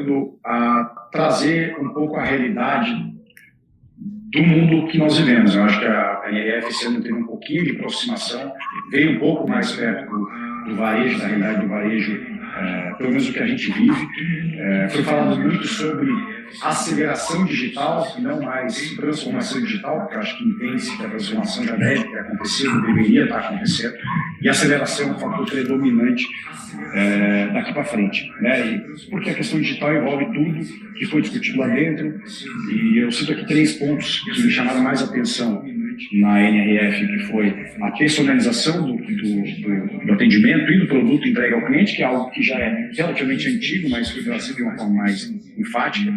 tentando trazer um pouco a realidade do mundo que nós vivemos. Eu acho que a NRF esse ano teve um pouquinho de aproximação, veio um pouco mais perto do varejo, da realidade do varejo, pelo menos o que a gente vive. Foi falado muito sobre aceleração digital e não mais transformação digital, porque eu acho que entende-se que a transformação já deve ter acontecido, deveria estar acontecendo, e a aceleração é um fator predominante daqui para frente, né? Porque a questão digital envolve tudo que foi discutido lá dentro, e eu cito aqui 3 pontos que me chamaram mais atenção na NRF, que foi a personalização do atendimento e do produto entregue ao cliente, que é algo que já é relativamente antigo, mas foi trazido de uma forma mais enfática.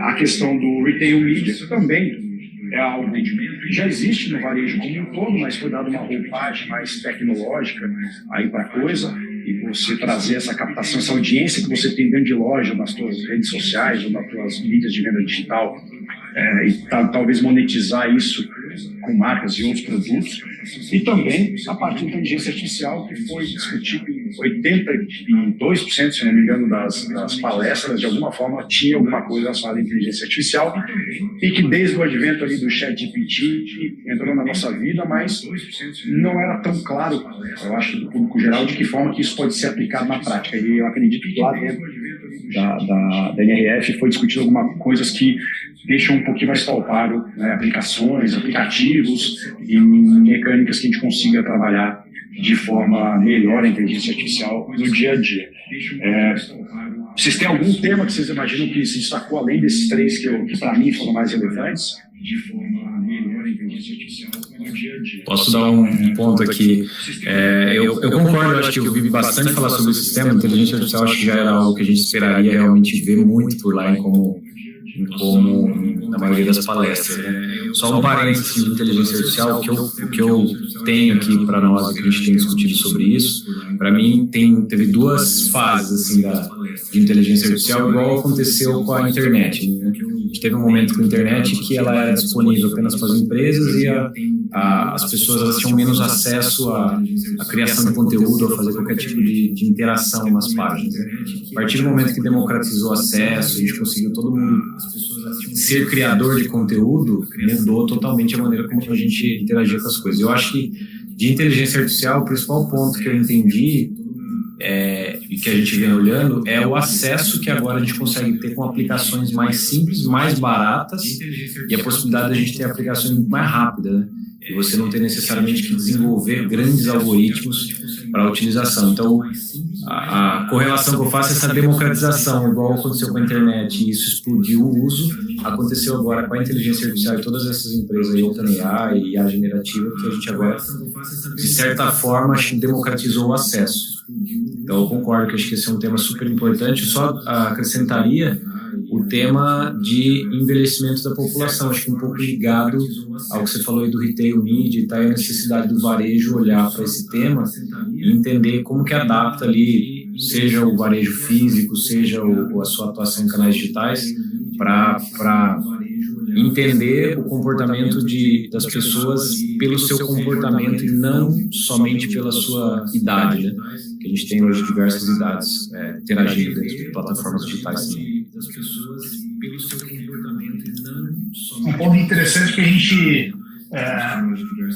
A questão do retail media, que também é algo que já existe no varejo como um todo, mas foi dado uma roupagem mais tecnológica aí para a coisa, e você trazer essa captação, essa audiência que você tem dentro de loja, nas suas redes sociais ou nas suas mídias de venda digital, e talvez monetizar isso com marcas e outros produtos. E também a parte de inteligência artificial, que foi discutido em 82%, se não me engano, das palestras, de alguma forma tinha alguma coisa relacionada à inteligência artificial, e que desde o advento ali do ChatGPT entrou na nossa vida, mas não era tão claro, eu acho, do público geral, de que forma que isso pode ser aplicado na prática. E eu acredito que lá dentro da NRF foi discutido algumas coisas que deixam um pouquinho mais palpável, né, aplicações, aplicativos e mecânicas que a gente consiga trabalhar de forma melhor a inteligência artificial no dia a dia. Vocês têm algum tema que vocês imaginam que se destacou além desses 3 que para mim foram mais relevantes? De forma melhor a inteligência artificial no dia a dia. Posso dar um ponto aqui? Eu concordo, acho que eu ouvi bastante falar sobre esse sistema. A inteligência artificial acho que já era algo que a gente esperaria realmente ver muito por lá, como na maioria das palestras, né? Só um parênteses de inteligência artificial, o que eu tenho aqui para nós, que a gente tem discutido sobre isso, para mim teve 2 fases assim, de inteligência artificial, igual aconteceu com a internet, né? A gente teve um momento com a internet que ela era disponível apenas para as empresas e as pessoas elas tinham menos acesso à criação de conteúdo, a fazer qualquer tipo de interação nas páginas. A partir do momento que democratizou o acesso, a gente conseguiu todo mundo ser criador de conteúdo, mudou totalmente a maneira como a gente interagia com as coisas. Eu acho que de inteligência artificial, o principal ponto que eu entendi e que a gente vem olhando é o acesso que agora a gente consegue ter com aplicações mais simples, mais baratas, e a possibilidade de a gente ter aplicações muito mais rápidas, né? E você não ter necessariamente que desenvolver grandes algoritmos para a utilização. Então, a correlação que eu faço é essa democratização, igual aconteceu com a internet, e isso explodiu o uso, aconteceu agora com a inteligência artificial e todas essas empresas, OpenAI e IA generativa, que a gente agora, de certa forma, democratizou o acesso. Então, eu concordo que acho que esse é um tema super importante. Eu só acrescentaria o tema de envelhecimento da população, acho que um pouco ligado ao que você falou aí do retail media e a necessidade do varejo olhar para esse tema e entender como que adapta ali, seja o varejo físico, seja a sua atuação em canais digitais, para entender o comportamento das pessoas pelo seu comportamento e não somente pela sua idade, né? Que a gente tem hoje diversas idades interagindo dentro de plataformas digitais também. Um ponto interessante que a gente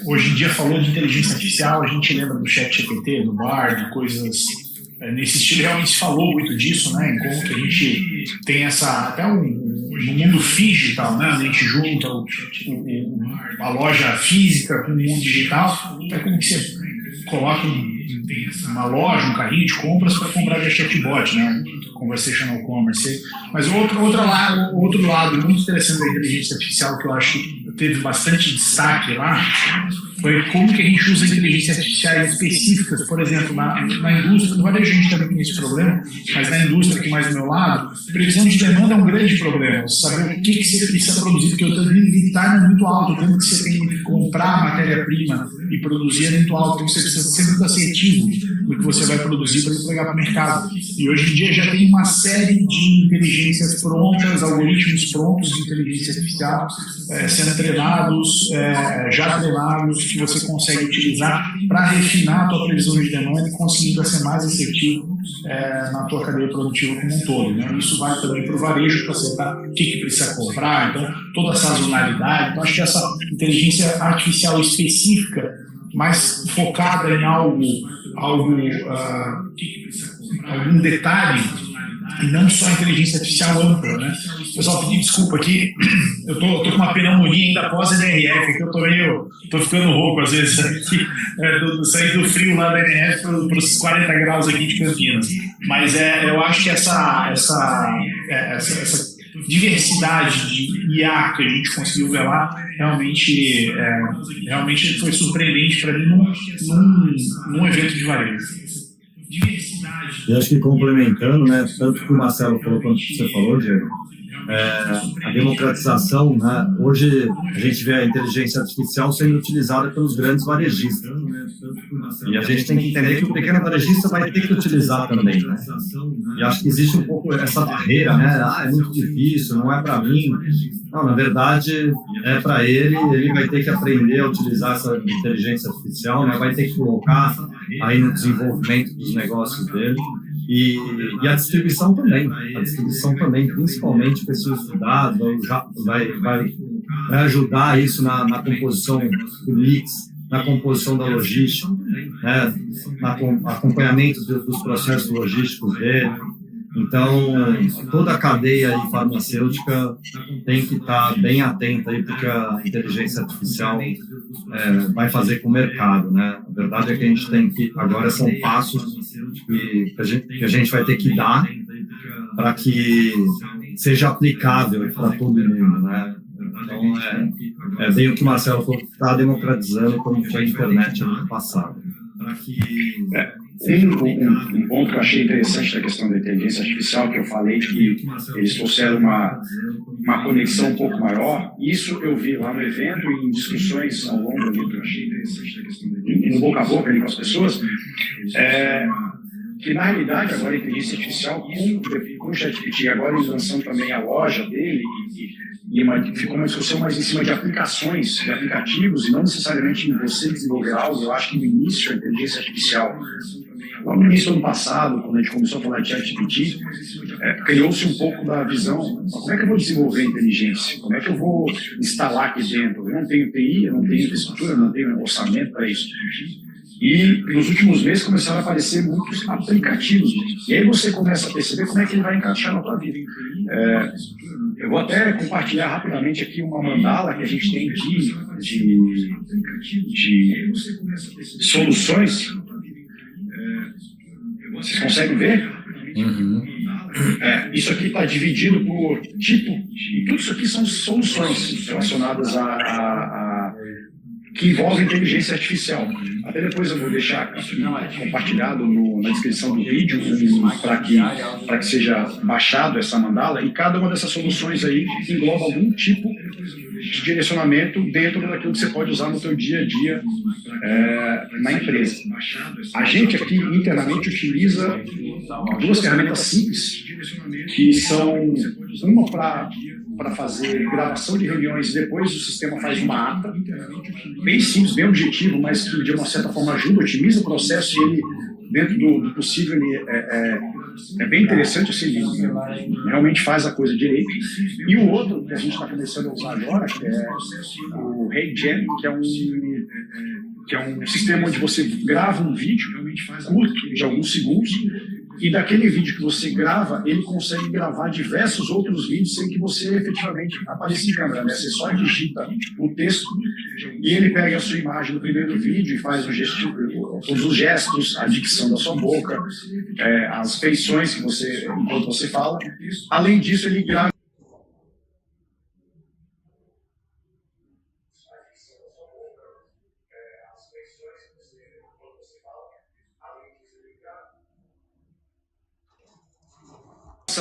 hoje em dia falou de inteligência artificial, a gente lembra do ChatGPT, do Bard, coisas nesse estilo. Realmente se falou muito disso, né? Em como que a gente tem até no mundo digital, né? A gente junta a loja física com o mundo digital. É como que você coloca uma loja, um carrinho de compras para comprar via chatbot, né? Conversational commerce. Mas outro lado muito interessante da inteligência artificial, que eu acho que teve bastante destaque lá, foi como que a gente usa inteligências artificiais específicas, por exemplo, na indústria. No varejo a gente também tem esse problema, mas na indústria aqui mais do meu lado, previsão de demanda é um grande problema. Saber o que você precisa produzir, porque o tanto de lead time é muito alto, o tanto que você tem que comprar matéria-prima e produzir é muito alto, então você precisa sempre estar assertivo no que você vai produzir para entregar para o mercado. E hoje em dia já tem uma série de inteligências prontas, algoritmos prontos de inteligência artificial sendo treinados, já treinados, que você consegue utilizar para refinar a tua previsão de demanda e conseguir ser mais assertivo na tua cadeia produtiva como um todo, né? Isso vai também para o varejo, para acertar o que precisa comprar, então toda a sazonalidade. Então acho que essa inteligência artificial específica, mais focada em algum detalhe, e não só a inteligência artificial ampla, né? Pessoal, pedir desculpa aqui, eu tô com uma pneumonia ainda pós-NRF, que eu tô ficando rouco às vezes aqui, sair do frio lá da NRF para os 40 graus aqui de Campinas. Mas eu acho que essa diversidade de IA que a gente conseguiu ver lá realmente foi surpreendente para mim num evento de varejo. Eu acho que complementando, né, tanto que o Marcelo falou quanto você falou, Diego, a democratização, né, hoje a gente vê a inteligência artificial sendo utilizada pelos grandes varejistas, e a gente tem que entender que o pequeno varejista vai ter que utilizar também, né? E acho que existe um pouco essa barreira, né? É muito difícil, não é para mim. Não, na verdade, é para ele vai ter que aprender a utilizar essa inteligência artificial, né? Vai ter que colocar aí no desenvolvimento dos negócios dele. E a distribuição também, principalmente com esses dados, vai ajudar isso na composição do mix, na composição da logística, né, no acompanhamento dos processos logísticos dele. Então, toda a cadeia aí farmacêutica tem que estar bem atenta aí, porque a inteligência artificial vai fazer com o mercado, né? A verdade é que a gente tem que, agora são passos que a gente vai ter que dar para que seja aplicável para todo mundo, né? Então, é bem o que o Marcelo falou, está democratizando como foi a internet no passado. Um ponto que eu achei interessante da questão da inteligência artificial, que eu falei que eles trouxeram uma conexão um pouco maior, isso eu vi lá no evento e em discussões ao longo do que eu achei interessante da questão da inteligência, no boca a boca ali com as pessoas, que na realidade agora a inteligência artificial com o ChatGPT, agora eles lançando também a loja dele e ficou uma discussão mais em cima de aplicações, de aplicativos, e não necessariamente em você desenvolver algo. Eu acho que no início a inteligência artificial, lá no início do ano passado, quando a gente começou a falar de ChatGPT, criou-se um pouco da visão, como é que eu vou desenvolver a inteligência? Como é que eu vou instalar aqui dentro? Eu não tenho TI, eu não tenho infraestrutura, eu não tenho orçamento para isso. E nos últimos meses começaram a aparecer muitos aplicativos. E aí você começa a perceber como é que ele vai encaixar na tua vida. Eu vou até compartilhar rapidamente aqui uma mandala que a gente tem de soluções. Vocês conseguem ver? Uhum. Isso aqui está dividido por tipo, e tudo isso aqui são soluções relacionadas que envolvem inteligência artificial. Até depois eu vou deixar aqui compartilhado na descrição do vídeo para que seja baixado essa mandala, e cada uma dessas soluções aí engloba algum tipo de direcionamento dentro daquilo que você pode usar no seu dia a dia na empresa. A gente aqui internamente utiliza duas ferramentas simples, que são uma para fazer gravação de reuniões, depois o sistema faz uma ata, bem simples, bem objetivo, mas que de uma certa forma ajuda, otimiza o processo, e ele, dentro do possível, ele é bem interessante, assim, ele realmente faz a coisa direito. E o outro que a gente está começando a usar agora, que é o HeyGen, que é um sistema onde você grava um vídeo curto, de alguns segundos, e daquele vídeo que você grava, ele consegue gravar diversos outros vídeos sem que você efetivamente apareça em câmera, né? Você só digita o texto e ele pega a sua imagem no primeiro vídeo e faz todos os gestos, a dicção da sua boca, as feições que você, enquanto você fala. Além disso, ele grava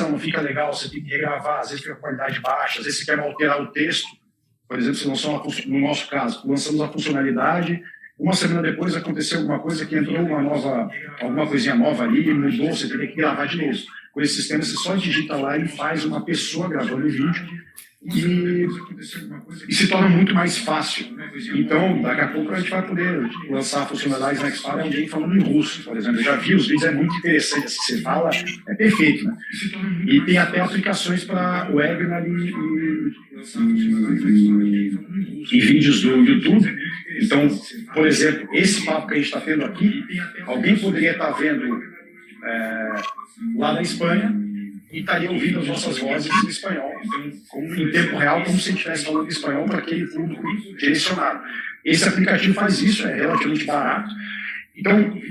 não fica legal, você tem que regravar, às vezes fica com qualidade baixa, às vezes você quer alterar o texto. Por exemplo, no nosso caso, lançamos a funcionalidade uma semana depois aconteceu alguma coisa que entrou alguma coisinha nova ali, mudou, você teria que gravar de novo. Com esse sistema, você só digita lá e faz uma pessoa gravando o vídeo e se torna muito mais fácil. Então, daqui a pouco a gente vai poder lançar funcionalidades na Xpara alguém falando em russo, por exemplo. Eu já vi os vídeos, é muito interessante. Assim, você fala, é perfeito, né? E tem até aplicações para webinar e vídeos do YouTube. Então, por exemplo, esse papo que a gente está tendo aqui, alguém poderia estar vendo lá na Espanha e estaria ouvindo as nossas vozes em espanhol, em tempo real, como se a gente estivesse falando espanhol para aquele público direcionado. Esse aplicativo faz isso, é relativamente barato. Então,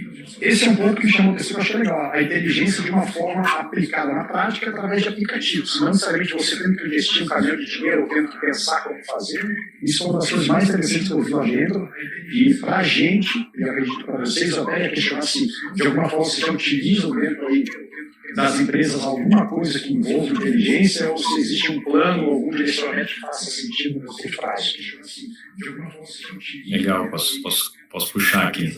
esse é um ponto que chamou atenção, eu achei legal. A inteligência de uma forma aplicada na prática através de aplicativos. Não necessariamente você tendo que investir um caminhão de dinheiro ou tendo que pensar como fazer. Isso é uma das coisas mais interessantes que eu vi lá dentro. E para a gente, e acredito para vocês, eu até ia questionar se de alguma forma vocês já utilizam dentro aí das empresas alguma coisa que envolve inteligência ou se existe um plano ou algum direcionamento que faça sentido no curto prazo. Legal, posso puxar aqui.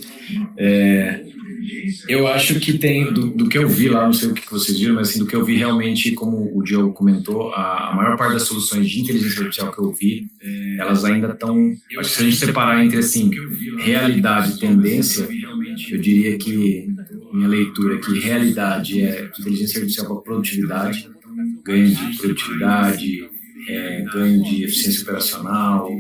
Eu acho que tem, do que eu vi lá, não sei o que vocês viram, mas assim, do que eu vi realmente, como o Diogo comentou, a maior parte das soluções de inteligência artificial que eu vi, elas ainda estão, acho que se a gente separar entre assim, realidade e tendência, eu diria que minha leitura é que realidade é inteligência artificial para produtividade, ganho de produtividade, ganho de eficiência operacional,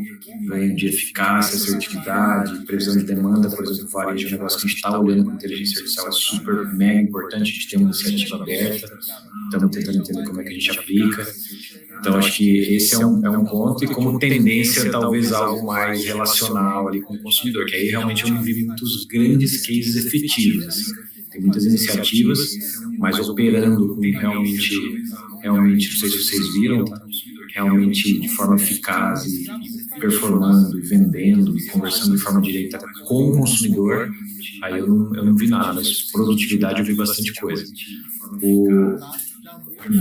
ganho de eficácia, assertividade, previsão de demanda, por exemplo, varejo, um negócio que a gente está olhando com inteligência artificial é super mega importante, a gente tem uma iniciativa aberta, estamos tentando entender como é que a gente aplica. Então, acho que esse é um ponto, e como tendência, talvez algo mais relacional ali com o consumidor, que aí realmente eu não vi muitos grandes cases efetivos, assim. Tem muitas iniciativas, mas operando com realmente, não sei se vocês viram, realmente de forma eficaz e performando e vendendo e conversando de forma direta com o consumidor, aí eu não vi nada, mas produtividade eu vi bastante coisa.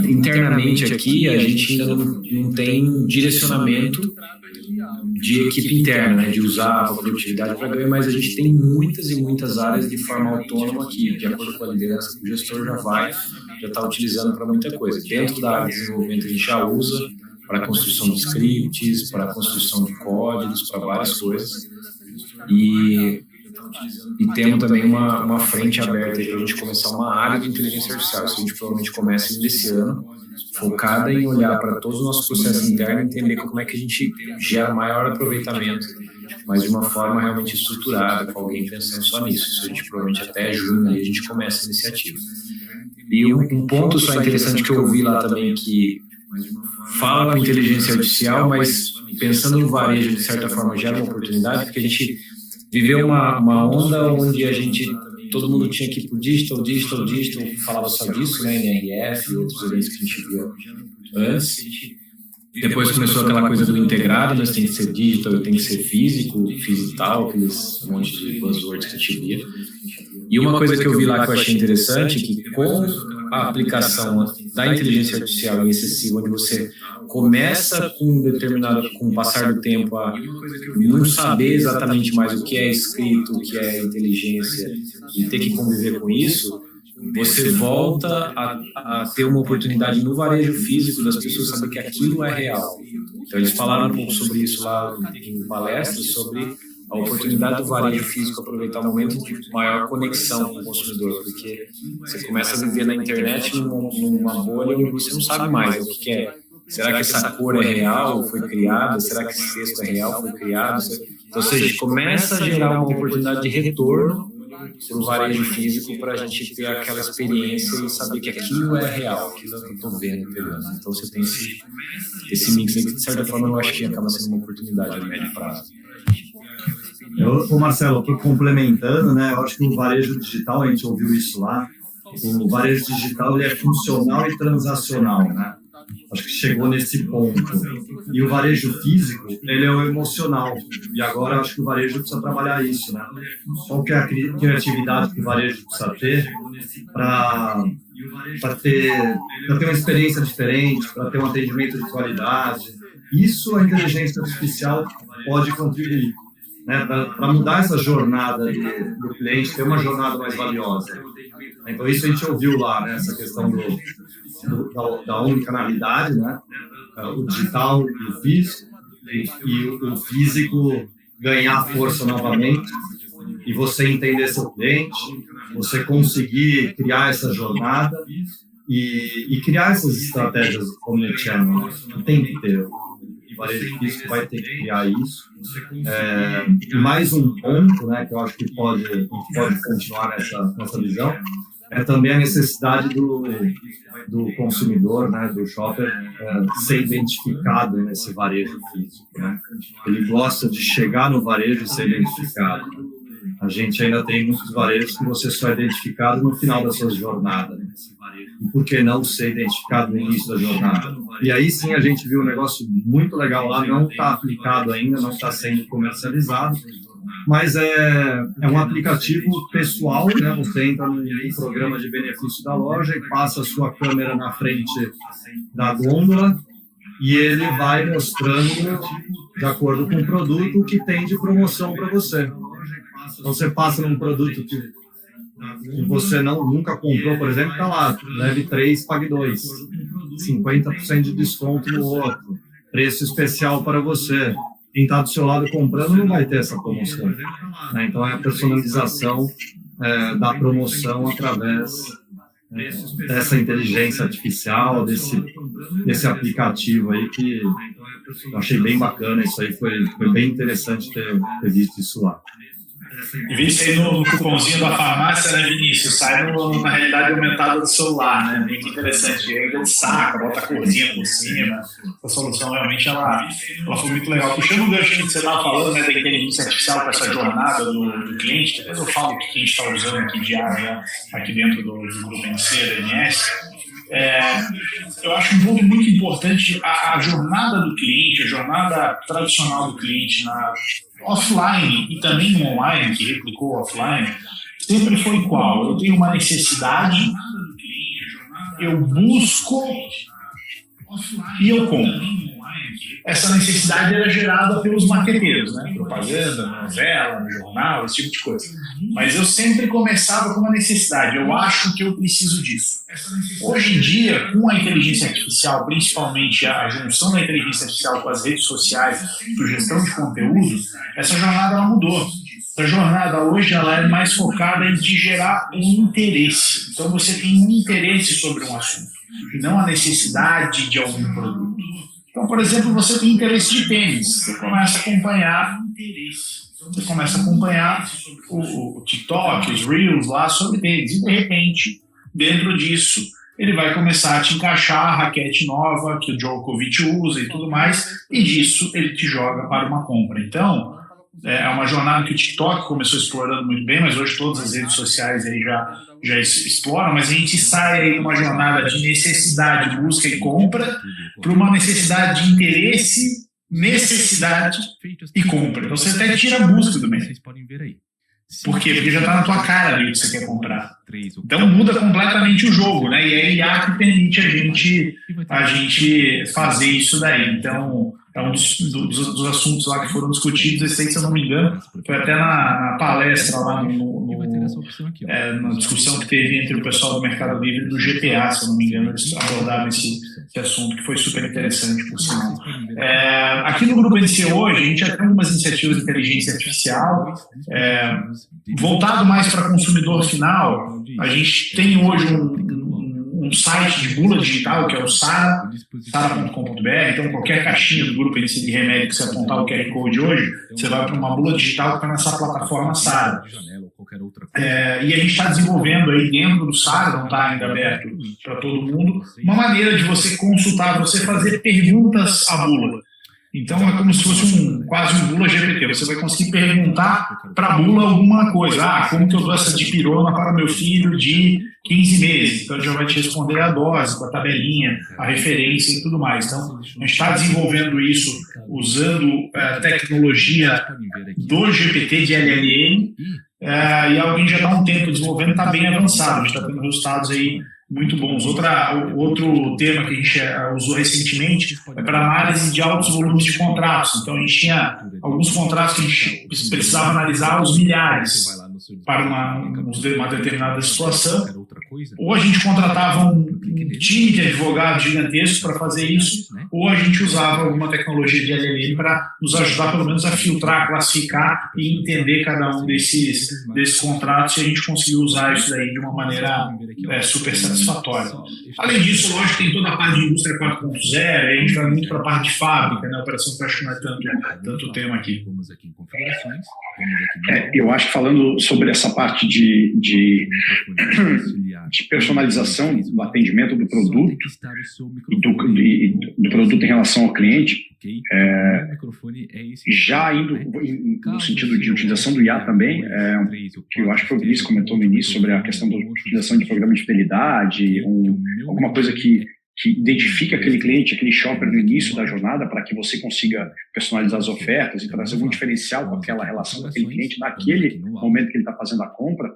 Internamente aqui, a gente ainda não tem direcionamento de equipe interna, né, de usar a produtividade para ganhar, mas a gente tem muitas e muitas áreas de forma autônoma aqui, de acordo com a liderança, o gestor já está utilizando para muita coisa. Dentro da área de desenvolvimento, a gente já usa para a construção de scripts, para a construção de códigos, para várias coisas. E temos também uma frente aberta para a gente começar uma área de inteligência artificial. Isso a gente provavelmente começa nesse ano, focada em olhar para todos os nossos processos internos e entender como é que a gente gera maior aproveitamento, mas de uma forma realmente estruturada, com alguém pensando só nisso. Isso a gente provavelmente até junho a gente começa a iniciativa. E um ponto só interessante que eu ouvi lá também, que fala com inteligência artificial, mas pensando no varejo, de certa forma, gera uma oportunidade, porque a gente viveu uma onda onde todo mundo tinha que ir para o digital, falava só disso, né, NRF e outros eventos que a gente viu antes. Depois começou aquela coisa do integrado, mas tem que ser digital, tem que ser físico, digital, aqueles monte de buzzwords que a gente via. E uma coisa que eu vi lá que eu achei interessante, que com a aplicação da inteligência artificial em excessivo, onde você começa com o passar do tempo a não saber exatamente mais o que é escrito, o que é inteligência e ter que conviver com isso, você volta a ter uma oportunidade no varejo físico das pessoas saber que aquilo é real. Então eles falaram um pouco sobre isso lá em palestras, sobre a oportunidade do varejo físico aproveitar o momento de maior conexão com o consumidor, porque você começa a viver na internet numa bolha onde você não sabe mais o que é. Será que essa cor é real, foi criada? Será que esse texto é real, foi criado? Então, ou seja, começa a gerar uma oportunidade de retorno para o varejo físico para a gente ter aquela experiência e saber que aquilo é real, aquilo é o que eu estou vendo, pegando. Então, você tem esse mix aí que, de certa forma, eu acho que acaba sendo uma oportunidade a médio prazo. Marcelo, complementando, né, eu acho que o varejo digital, a gente ouviu isso lá, o varejo digital ele é funcional e transacional, né? Acho que chegou nesse ponto. E o varejo físico, ele é o emocional. E agora acho que o varejo precisa trabalhar isso, né? Qual que é a criatividade que o varejo precisa ter para ter uma experiência diferente, para ter um atendimento de qualidade. Isso a inteligência artificial pode contribuir. né, para mudar essa jornada do cliente, ter uma jornada mais valiosa. Então, isso a gente ouviu lá, né, essa questão da omnicanalidade, né, o digital e o físico, e o físico ganhar força novamente, e você entender seu cliente, você conseguir criar essa jornada e criar essas estratégias omnichannel, né? Tem que ter. O varejo físico vai ter que criar isso. E mais um ponto, né, que eu acho que pode continuar nessa visão, é também a necessidade do consumidor, né, do shopper, ser identificado nesse varejo físico, né? Ele gosta de chegar no varejo e ser identificado. A gente ainda tem muitos varejos que você só é identificado no final da sua jornada, né? E por que não ser identificado no início da jornada? E aí sim a gente viu um negócio muito legal lá, não está aplicado ainda, não está sendo comercializado, mas é um aplicativo pessoal, né? Você entra no programa de benefício da loja e passa a sua câmera na frente da gôndola e ele vai mostrando, de acordo com o produto, o que tem de promoção para você. Então você passa num produto que você nunca comprou, por exemplo, está lá, leve 3, pague 2, 50% de desconto no outro, preço especial para você. Quem está do seu lado comprando não vai ter essa promoção, né? Então é a personalização da promoção através dessa inteligência artificial, desse aplicativo aí, que eu achei bem bacana. Isso aí foi bem interessante ter visto isso lá. E vi isso aí no cupomzinho da farmácia, né, Vinícius? Sai na realidade aumentada do celular, né? Muito interessante. E ainda saca, bota a corzinha por cima. Essa solução realmente ela foi muito legal. Puxando o gancho que você estava falando, né, da inteligência artificial para essa jornada do cliente, depois eu falo o que a gente está usando aqui diário, aqui dentro do Grupo NC, da NS. Eu acho um ponto muito importante a jornada do cliente, a jornada tradicional do cliente na offline e também no online, que replicou offline, sempre foi qual? Eu tenho uma necessidade, eu busco e eu compro. Essa necessidade era gerada pelos marqueteiros, né? Propaganda, novela, no jornal, esse tipo de coisa. Mas eu sempre começava com uma necessidade. Eu acho que eu preciso disso. Hoje em dia, com a inteligência artificial, principalmente a junção da inteligência artificial com as redes sociais, sugestão de conteúdo, essa jornada ela mudou. Essa jornada hoje ela é mais focada em te gerar um interesse. Então você tem um interesse sobre um assunto e não a necessidade de algum produto. Então, por exemplo, você tem interesse de tênis, você começa a acompanhar o TikTok, os Reels lá sobre tênis, e de repente, dentro disso, ele vai começar a te encaixar a raquete nova que o Djokovic usa e tudo mais, e disso ele te joga para uma compra. Então, é uma jornada que o TikTok começou explorando muito bem, mas hoje todas as redes sociais aí já exploram, mas a gente sai aí de uma jornada de necessidade, busca e compra para uma necessidade de interesse, necessidade e compra. Então você até tira a busca do meio. Por quê? Porque já está na tua cara ali o que você quer comprar. Então muda completamente o jogo, né? E é a IA que permite a gente fazer isso daí. Então é um dos assuntos lá que foram discutidos, esse aí, se eu não me engano, foi até na palestra lá na discussão que teve entre o pessoal do Mercado Livre e do GPA, se eu não me engano, eles abordaram esse assunto, que foi super interessante, por sinal. Aqui no Grupo NC hoje, a gente já tem algumas iniciativas de inteligência artificial, voltado mais para consumidor final. A gente tem hoje um site de bula digital, que é o sara.com.br. Então, qualquer caixinha do Grupo NC de remédio que você apontar o QR Code hoje, você vai para uma bula digital que está nessa plataforma Sara. E a gente está desenvolvendo aí dentro do Sara, não está ainda aberto para todo mundo, uma maneira de você consultar, você fazer perguntas à bula. Então é como se fosse quase um bula GPT. Você vai conseguir perguntar para a bula alguma coisa. Como que eu dou essa dipirona para meu filho de 15 meses? Então ele já vai te responder a dose, com a tabelinha, a referência e tudo mais. Então a gente está desenvolvendo isso usando a tecnologia do GPT de LLM. E alguém já está há um tempo desenvolvendo, está bem avançado. A gente está tendo resultados aí muito bons. Outro tema que a gente usou recentemente é para análise de altos volumes de contratos. Então, a gente tinha alguns contratos que a gente precisava analisar os milhares para uma determinada situação. Ou a gente contratava um time de advogados gigantesco para fazer isso, ou a gente usava alguma tecnologia de LLM para nos ajudar, pelo menos, a filtrar, classificar e entender cada um desses contratos, e a gente conseguiu usar isso daí de uma maneira super satisfatória. Além disso, lógico, tem toda a parte de indústria 4.0, a gente vai muito para a parte de fábrica, né? Operação que eu acho que não é tanto tema aqui. Eu acho que falando sobre essa parte de personalização do atendimento do produto e do produto em relação ao cliente, já indo no sentido de utilização do IA também, que eu acho que o Vinícius comentou no início sobre a questão da utilização de programa de fidelidade, alguma coisa que identifica aquele cliente, aquele shopper no início da jornada, para que você consiga personalizar as ofertas e trazer algum diferencial com aquela relação daquele cliente naquele momento que ele está fazendo a compra.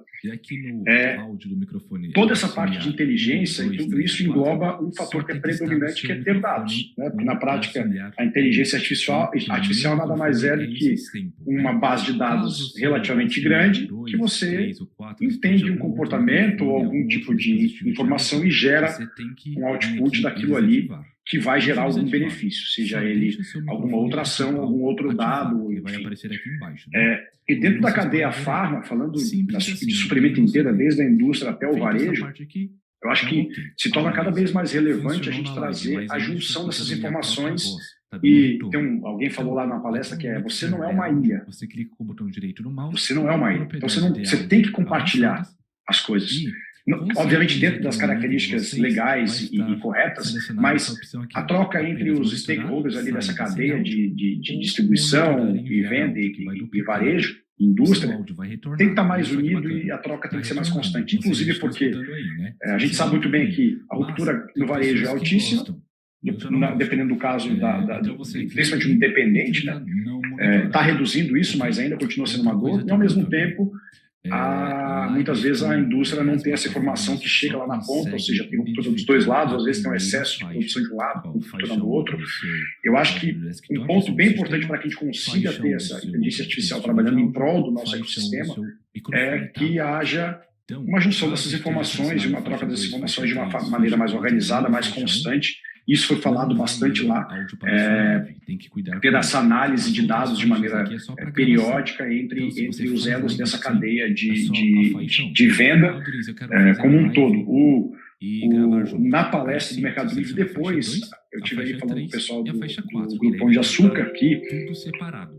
Toda essa parte de inteligência e tudo isso engloba um fator que é predominante, que é ter dados, né? Porque na prática a inteligência artificial nada mais é do que uma base de dados relativamente grande que você entende um comportamento ou algum tipo de informação e gera um output daquilo ali que vai gerar algum benefício, seja ele alguma outra ação, algum outro dado, enfim. E dentro da cadeia farma, falando de suprimento inteira, desde a indústria até o varejo, eu acho que se torna cada vez mais relevante a gente trazer a junção dessas informações. E alguém falou lá na palestra que você não é uma ilha. Você não é uma ilha. Então você tem que compartilhar as coisas. Obviamente dentro das características legais e corretas, mas a troca entre os stakeholders ali dessa cadeia de distribuição e venda e varejo, indústria, tem que estar mais unido e a troca tem que ser mais constante. Inclusive porque a gente sabe muito bem que a ruptura no varejo é altíssima, dependendo do caso, principalmente do independente, né? Está reduzindo isso, mas ainda continua sendo uma dor, e ao mesmo tempo muitas vezes a indústria não tem essa informação que chega lá na ponta, ou seja, tem ruptura dos dois lados, às vezes tem um excesso de produção de um lado, ruptura do outro. Eu acho que um ponto bem importante para que a gente consiga ter essa inteligência artificial trabalhando em prol do nosso ecossistema é que haja uma junção dessas informações e uma troca dessas informações de uma maneira mais organizada, mais constante. Isso foi falado bastante lá, ter essa análise de dados de maneira periódica entre os elos dessa cadeia de venda como um todo. Na palestra do Mercado Livre, depois, eu estive ali falando com o pessoal do Grupo Pão de Açúcar, que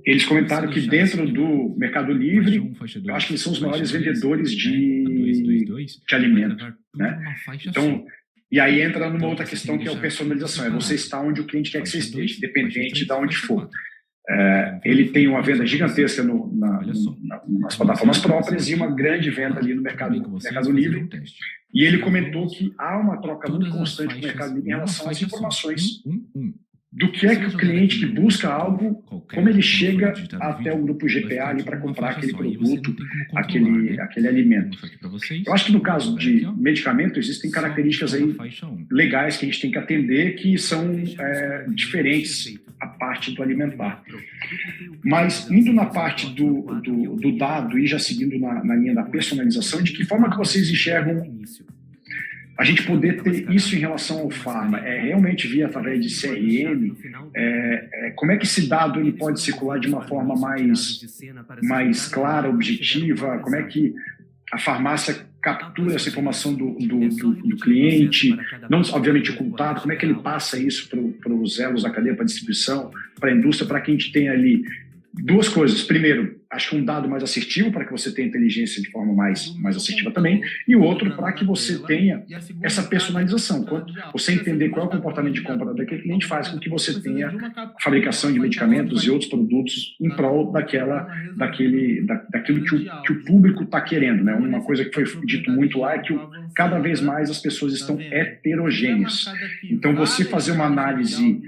eles comentaram que dentro do Mercado Livre, eu acho que eles são os maiores vendedores de alimento, né? Então, e aí entra numa outra questão que é a personalização. Você está onde o cliente quer que você esteja, independente de onde for. Ele tem uma venda gigantesca nas plataformas próprias e uma grande venda ali no Mercado Livre. E ele comentou que há uma troca muito constante com o Mercado Livre em relação às informações do que é que o cliente que busca algo, como ele chega até o grupo GPA ali para comprar aquele produto, aquele alimento. Eu acho que no caso de medicamento existem características aí legais que a gente tem que atender que são diferentes a parte do alimentar. Mas indo na parte do dado e já seguindo na linha da personalização, de que forma que vocês enxergam a gente poder ter isso em relação ao farma? Realmente via através de CRM? Como é que esse dado ele pode circular de uma forma mais clara, objetiva? Como é que a farmácia captura essa informação do cliente, não obviamente ocultado? Como é que ele passa isso para os elos da cadeia, para a distribuição, para a indústria, para que a gente tenha ali duas coisas? Primeiro, acho que um dado mais assertivo para que você tenha inteligência de forma mais assertiva também, e o outro para que você tenha essa personalização. Quando você entender qual é o comportamento de compra daquele cliente, faz com que você tenha a fabricação de medicamentos e outros produtos em prol daquilo que o público está querendo, né? Uma coisa que foi dito muito lá é que cada vez mais as pessoas estão heterogêneas. Então, você fazer uma análise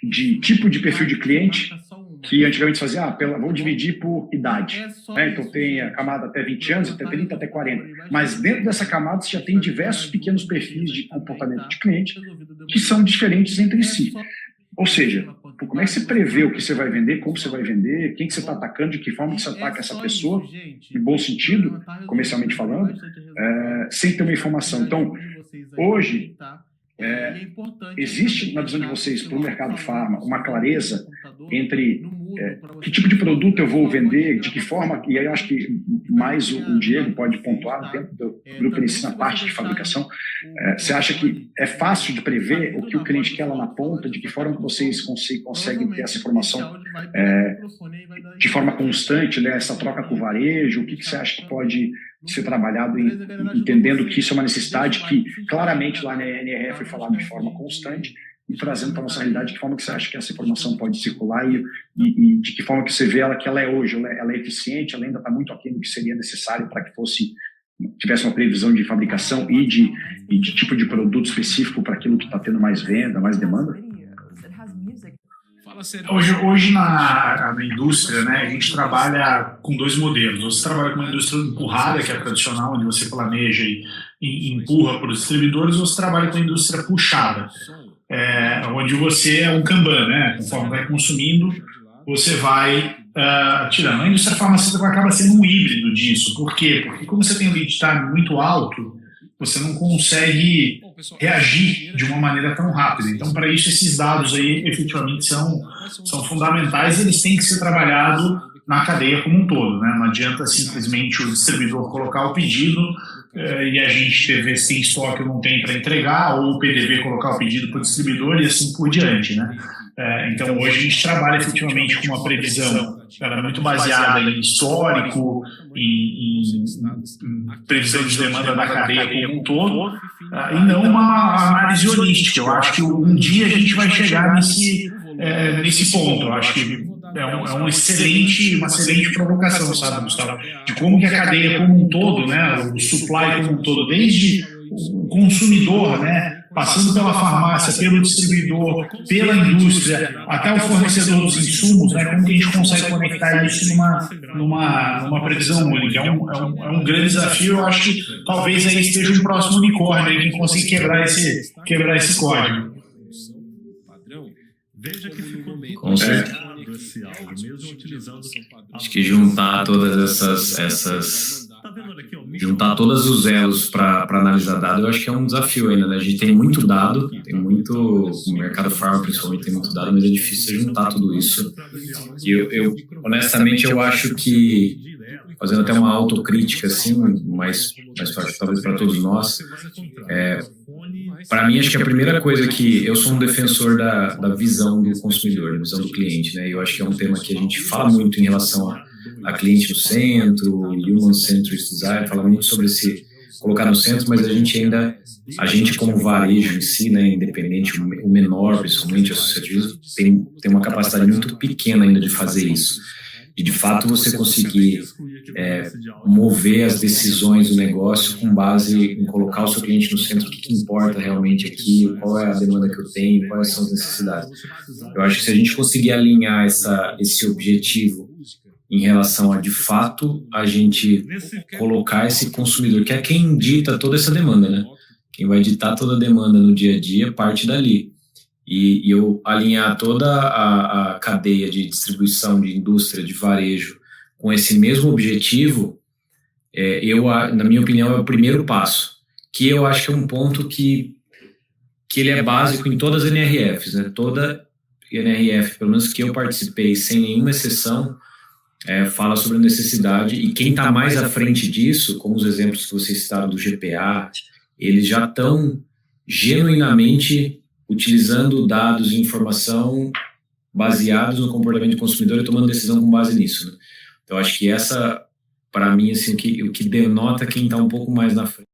de tipo de perfil de cliente que antigamente se fazia, vou dividir por idade. Né? Então tem a camada até 20 anos, até 30, até 40. Mas dentro dessa camada você já tem diversos pequenos perfis de comportamento de cliente que são diferentes entre si. Ou seja, como é que você prevê o que você vai vender, como você vai vender, quem que você está atacando, de que forma que você ataca essa pessoa, em bom sentido, comercialmente falando, sem ter uma informação. Então, hoje, existe, na visão de vocês, para o mercado farma, uma clareza entre que tipo de produto eu vou vender, de que forma, e aí eu acho que mais o Diego pode pontuar dentro do grupo ele ensina a parte de fabricação. Você acha que é fácil de prever o que o cliente quer lá na ponta, de que forma que vocês conseguem ter essa informação de forma constante, né, essa troca com o varejo, o que você acha que pode ser trabalhado entendendo que isso é uma necessidade que claramente lá na NRF foi falado de forma constante e trazendo para a nossa realidade de que forma que você acha que essa informação pode circular e de que forma que você vê ela que ela é hoje, ela é eficiente, ela ainda está muito aquém do que seria necessário para que tivesse uma previsão de fabricação e de tipo de produto específico para aquilo que está tendo mais venda, mais demanda? Hoje na indústria, né, a gente trabalha com dois modelos. Você trabalha com uma indústria empurrada, que é a tradicional, onde você planeja e empurra para os distribuidores, ou você trabalha com a indústria puxada, onde você é um Kanban, né? Conforme vai consumindo, você vai tirando. A indústria farmacêutica acaba sendo um híbrido disso. Por quê? Porque como você tem um lead time muito alto, você não consegue reagir de uma maneira tão rápida. Então, para isso, esses dados aí efetivamente são fundamentais e eles têm que ser trabalhados na cadeia como um todo, né? Não adianta simplesmente o distribuidor colocar o pedido e a gente ver se tem estoque ou não tem para entregar, ou o PDV colocar o pedido para o distribuidor e assim por diante, né? Então, hoje a gente trabalha efetivamente com uma previsão muito baseada em histórico, em previsão de demanda da cadeia como um todo, e não uma análise holística. Eu acho que um dia a gente vai chegar nesse ponto. Eu acho que é uma excelente provocação, sabe, Gustavo? De como que a cadeia como um todo, né, o supply como um todo, desde o consumidor, né, passando pela farmácia, pelo distribuidor, pela indústria, até o fornecedor dos insumos, né, como que a gente consegue conectar isso numa previsão única. É um grande desafio. Eu acho que talvez aí esteja um próximo unicórnio aí que consiga quebrar esse código. Com certeza. Acho que juntar todas juntar todos os elos para analisar dado, eu acho que é um desafio ainda, né? A gente tem muito dado, o mercado farma principalmente tem muito dado, mas é difícil juntar tudo isso. E honestamente, eu acho que, fazendo até uma autocrítica, assim, mais forte, talvez para todos nós, para mim, acho que a primeira coisa que eu sou um defensor da visão do consumidor, da visão do cliente, né? Eu acho que é um tema que a gente fala muito em relação a cliente no centro, human-centered design, fala muito sobre esse colocar no centro, mas a gente como varejo em si, né, independente, o menor, principalmente associativo, tem uma capacidade muito pequena ainda de fazer isso. E, de fato, você conseguir mover as decisões do negócio com base em colocar o seu cliente no centro, o que importa realmente aqui, qual é a demanda que eu tenho, quais são as necessidades. Eu acho que se a gente conseguir alinhar esse objetivo em relação a, de fato, a gente colocar esse consumidor, que é quem dita toda essa demanda, né? Quem vai ditar toda a demanda no dia a dia parte dali. E eu alinhar toda a cadeia de distribuição, de indústria, de varejo, com esse mesmo objetivo, na minha opinião, é o primeiro passo, que eu acho que é um ponto que ele é básico em todas as NRFs, né? Toda NRF, pelo menos que eu participei, sem nenhuma exceção, fala sobre a necessidade, e quem está mais à frente disso, como os exemplos que vocês citaram do GPA, eles já estão genuinamente utilizando dados e informação baseados no comportamento do consumidor e tomando decisão com base nisso, né? Então, acho que essa, para mim, assim, o que denota quem está um pouco mais na frente.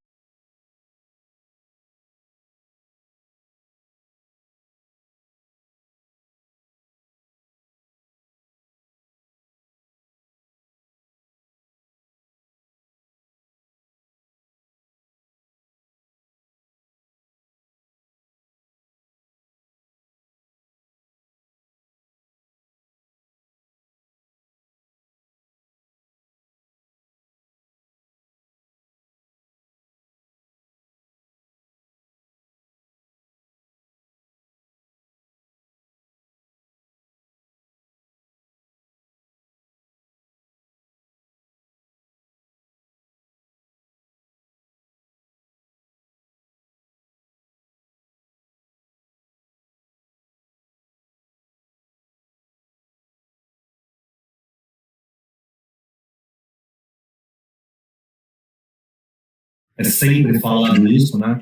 é sempre falado isso, né?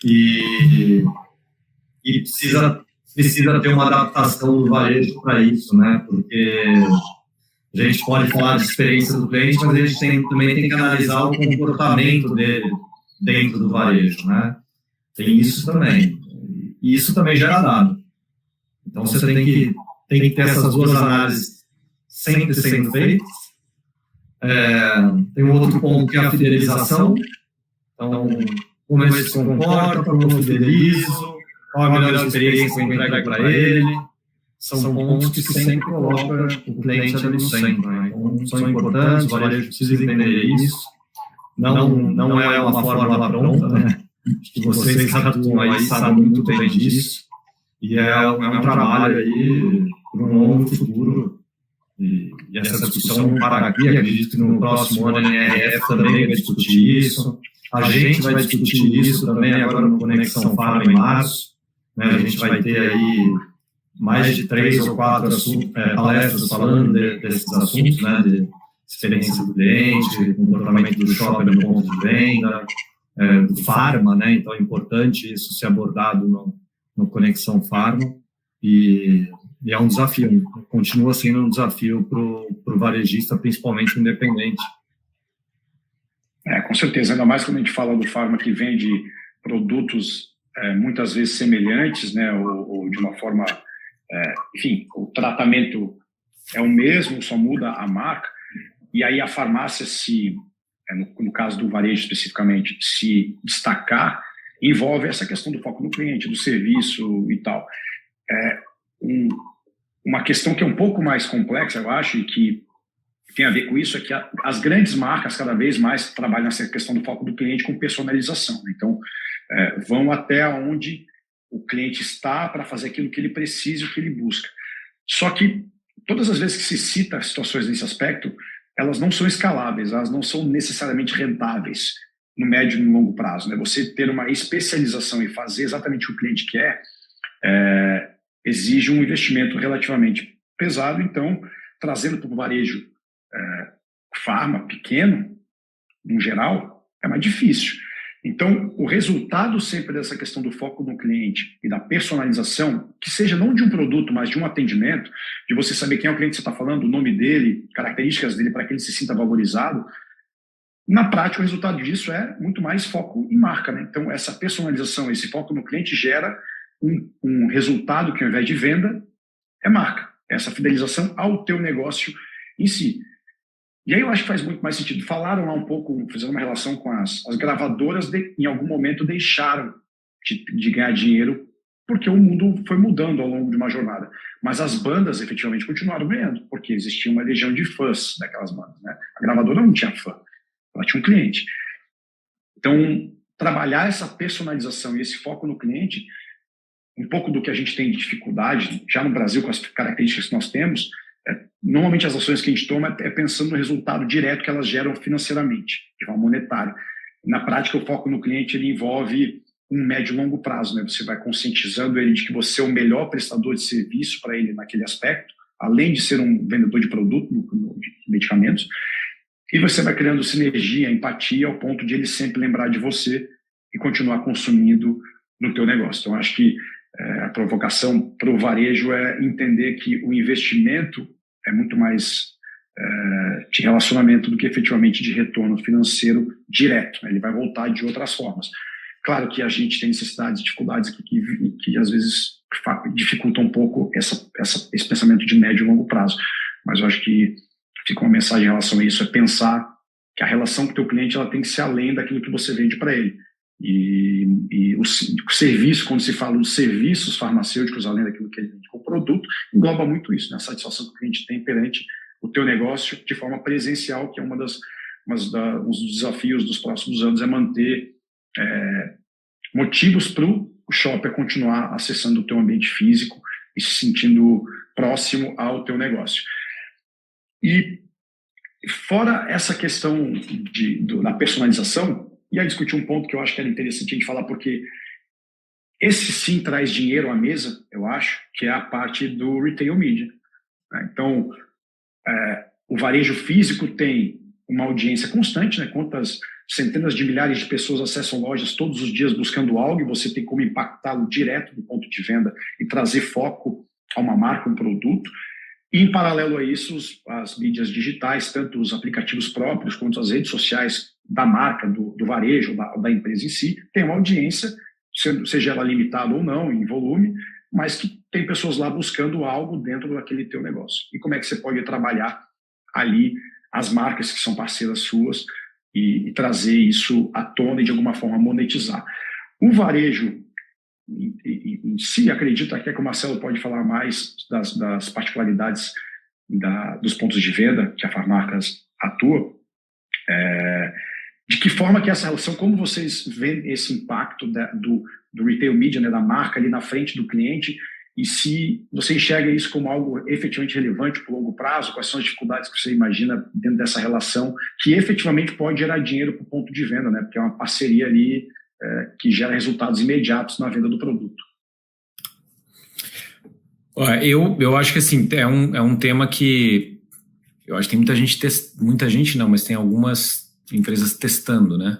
E precisa ter uma adaptação do varejo para isso, né? Porque a gente pode falar de experiência do cliente, mas a gente também tem que analisar o comportamento dele dentro do varejo, né? Tem isso também. E isso também gera dado. Então, você tem que ter essas duas análises sempre sendo feitas. Tem um outro ponto que é a fidelização. Então, como ele se comporta, como eu fidelizo, qual a melhor experiência que eu entrego para ele. São pontos que sempre colocam o cliente ali no centro. Né? Então, são importantes, o varejo precisa entender isso. Não é uma fórmula pronta, né? Acho que vocês atuam aí sabem muito bem disso. E é um trabalho aí para um longo futuro. E essa discussão não para aqui. Acredito que no próximo ano a NRF também vai discutir isso. A gente vai discutir isso também agora no Conexão Pharma em março. Né? A gente vai ter aí mais de 3 ou 4 palestras falando desses assuntos, né? De experiência do cliente, comportamento do shopping no ponto de venda, do Pharma, né? Então é importante isso ser abordado no Conexão Pharma e é um desafio, continua sendo um desafio para o varejista, principalmente o independente. Com certeza, ainda mais quando a gente fala do Pharma que vende produtos muitas vezes semelhantes, né? Ou de uma forma, enfim, o tratamento é o mesmo, só muda a marca, e aí a farmácia no caso do varejo especificamente, se destacar, envolve essa questão do foco no cliente, do serviço e tal. Uma questão que é um pouco mais complexa, eu acho, e que tem a ver com isso, é que as grandes marcas cada vez mais trabalham essa questão do foco do cliente com personalização. Então, vão até onde o cliente está para fazer aquilo que ele precisa e o que ele busca. Só que todas as vezes que se cita situações nesse aspecto, elas não são escaláveis, elas não são necessariamente rentáveis no médio e no longo prazo. Né? Você ter uma especialização e fazer exatamente o que o cliente quer exige um investimento relativamente pesado. Então, trazendo para o varejo Pharma pequeno, no geral, é mais difícil. Então, o resultado sempre dessa questão do foco no cliente e da personalização, que seja não de um produto, mas de um atendimento, de você saber quem é o cliente que você está falando, o nome dele, características dele, para que ele se sinta valorizado, na prática, o resultado disso é muito mais foco em marca. Né? Então, essa personalização, esse foco no cliente gera um resultado que, ao invés de venda, é marca. Essa fidelização ao teu negócio em si. E aí eu acho que faz muito mais sentido. Falaram lá um pouco, fizeram uma relação com as gravadoras, em algum momento deixaram de ganhar dinheiro porque o mundo foi mudando ao longo de uma jornada. Mas as bandas efetivamente continuaram ganhando, porque existia uma legião de fãs daquelas bandas. Né? A gravadora não tinha fã, ela tinha um cliente. Então, trabalhar essa personalização e esse foco no cliente, um pouco do que a gente tem de dificuldade, já no Brasil, com as características que nós temos, normalmente as ações que a gente toma é pensando no resultado direto que elas geram financeiramente, de forma monetária. Na prática, o foco no cliente ele envolve um médio e longo prazo. Né? Você vai conscientizando ele de que você é o melhor prestador de serviço para ele naquele aspecto, além de ser um vendedor de produto, de medicamentos, e você vai criando sinergia, empatia, ao ponto de ele sempre lembrar de você e continuar consumindo no teu negócio. Então, acho que a provocação para o varejo é entender que o investimento é muito mais de relacionamento do que efetivamente de retorno financeiro direto. Né? Ele vai voltar de outras formas. Claro que a gente tem necessidades, dificuldades que às vezes dificultam um pouco esse pensamento de médio e longo prazo. Mas eu acho que fica uma mensagem em relação a isso, é pensar que a relação com o teu cliente ela tem que ser além daquilo que você vende para ele. E o serviço, quando se fala dos serviços farmacêuticos, além daquilo que ele vende com o produto, engloba muito isso, né? A satisfação que o cliente tem perante o teu negócio de forma presencial, que é um dos desafios dos próximos anos, é manter motivos para o shopper continuar acessando o teu ambiente físico e se sentindo próximo ao teu negócio. E fora essa questão da personalização, e aí discutir um ponto que eu acho que era interessante a gente falar, porque esse sim traz dinheiro à mesa, eu acho, que é a parte do retail media. Né? Então, o varejo físico tem uma audiência constante, né? Quantas centenas de milhares de pessoas acessam lojas todos os dias buscando algo, e você tem como impactá-lo direto do ponto de venda e trazer foco a uma marca, um produto. E, em paralelo a isso, as mídias digitais, tanto os aplicativos próprios quanto as redes sociais da marca, do varejo, da empresa em si, tem uma audiência, seja ela limitada ou não em volume, mas que tem pessoas lá buscando algo dentro daquele teu negócio. E como é que você pode trabalhar ali as marcas que são parceiras suas e trazer isso à tona e, de alguma forma, monetizar. O varejo em si, acredito até que o Marcelo pode falar mais das particularidades dos pontos de venda que a Farmarcas atua, de que forma que essa relação, como vocês veem esse impacto do retail media, né, da marca ali na frente do cliente, e se você enxerga isso como algo efetivamente relevante para o longo prazo, quais são as dificuldades que você imagina dentro dessa relação que efetivamente pode gerar dinheiro para o ponto de venda, né, porque é uma parceria ali que gera resultados imediatos na venda do produto. Eu acho que assim, é um tema que eu acho que tem muita gente não, mas tem algumas empresas testando, né?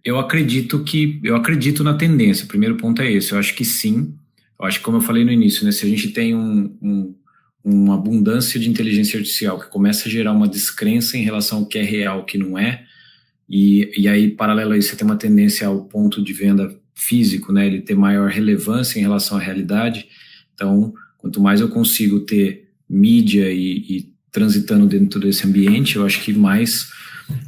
Eu acredito na tendência. O primeiro ponto é esse. Eu acho que sim. Eu acho que, como eu falei no início, né, se a gente tem uma abundância de inteligência artificial que começa a gerar uma descrença em relação ao que é real, o que não é, e aí, paralelo a isso, você tem uma tendência ao ponto de venda físico, né, ele ter maior relevância em relação à realidade. Então, quanto mais eu consigo ter mídia e transitando dentro desse ambiente, eu acho que mais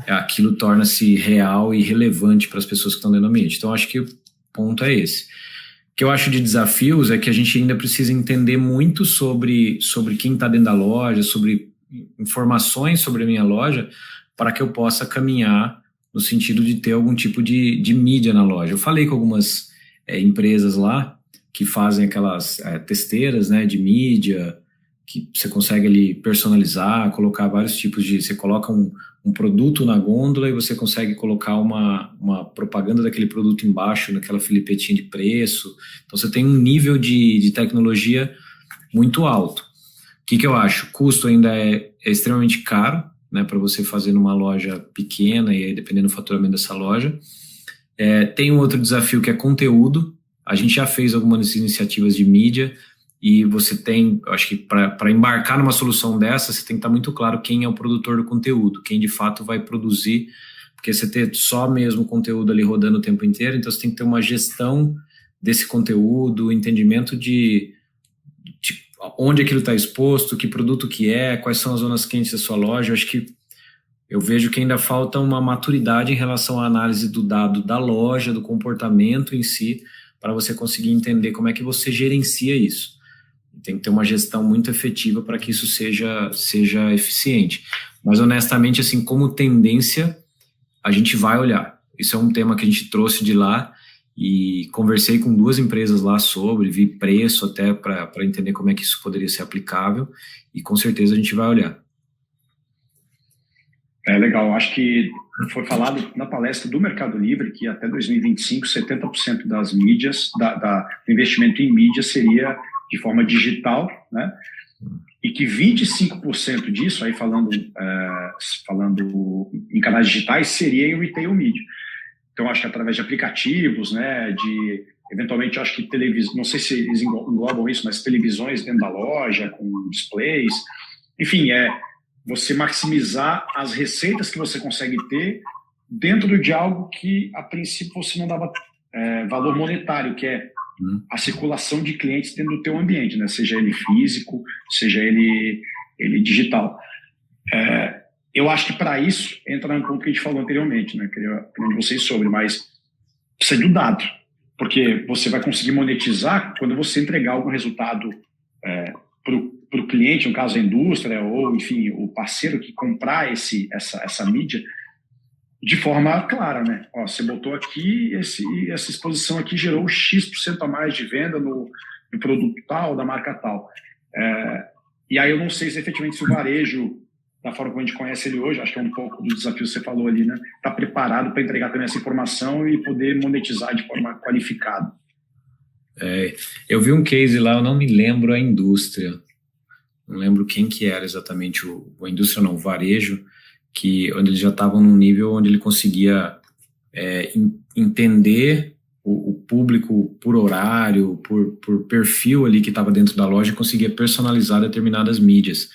aquilo torna-se real e relevante para as pessoas que estão dentro do ambiente. Então, acho que o ponto é esse. O que eu acho de desafios é que a gente ainda precisa entender muito sobre quem está dentro da loja, sobre informações sobre a minha loja, para que eu possa caminhar no sentido de ter algum tipo de mídia na loja. Eu falei com algumas empresas lá que fazem aquelas testeiras, né, de mídia, que você consegue ali personalizar, colocar vários tipos de... Você coloca um produto na gôndola e você consegue colocar uma propaganda daquele produto embaixo, naquela filipetinha de preço. Então você tem um nível de tecnologia muito alto. O que eu acho? O custo ainda é extremamente caro, né, para você fazer numa loja pequena, e aí dependendo do faturamento dessa loja. Tem um outro desafio que é conteúdo. A gente já fez algumas iniciativas de mídia, e você tem, acho que para embarcar numa solução dessa, você tem que estar muito claro quem é o produtor do conteúdo, quem de fato vai produzir, porque você ter só mesmo conteúdo ali rodando o tempo inteiro, então você tem que ter uma gestão desse conteúdo, entendimento de onde aquilo está exposto, que produto que é, quais são as zonas quentes da sua loja. Eu acho que eu vejo que ainda falta uma maturidade em relação à análise do dado da loja, do comportamento em si, para você conseguir entender como é que você gerencia isso. Tem que ter uma gestão muito efetiva para que isso seja eficiente. Mas, honestamente, assim, como tendência, a gente vai olhar. Isso é um tema que a gente trouxe de lá e conversei com 2 empresas lá sobre, vi preço até para entender como é que isso poderia ser aplicável, e com certeza a gente vai olhar. Legal. Acho que foi falado na palestra do Mercado Livre que até 2025, 70% das mídias, do investimento em mídia seria de forma digital, né? E que 25% disso, aí falando em canais digitais, seria em retail media. Então, acho que através de aplicativos, né, eventualmente, acho que televisão, não sei se eles englobam isso, mas televisões dentro da loja, com displays, enfim, você maximizar as receitas que você consegue ter dentro de algo que, a princípio, você não dava valor monetário, que é a circulação de clientes dentro do teu ambiente, né? Seja ele físico, seja ele digital. Eu acho que para isso entra no ponto que a gente falou anteriormente, né? Queria aprender vocês sobre, mas precisa do dado, porque você vai conseguir monetizar quando você entregar algum resultado para o cliente, no caso a indústria, ou enfim, o parceiro que comprar essa mídia de forma clara, né? Você botou aqui, essa exposição aqui gerou X% a mais de venda no produto tal, da marca tal. E aí eu não sei se efetivamente se o varejo, da forma como a gente conhece ele hoje, acho que é um pouco do desafio que você falou ali, né? Está preparado para entregar também essa informação e poder monetizar de forma qualificada. Eu vi um case lá, eu não me lembro a indústria, não lembro quem que era exatamente a indústria, não, o varejo, onde eles já estavam num nível onde ele conseguia entender o público por horário, por perfil ali que estava dentro da loja, e conseguia personalizar determinadas mídias.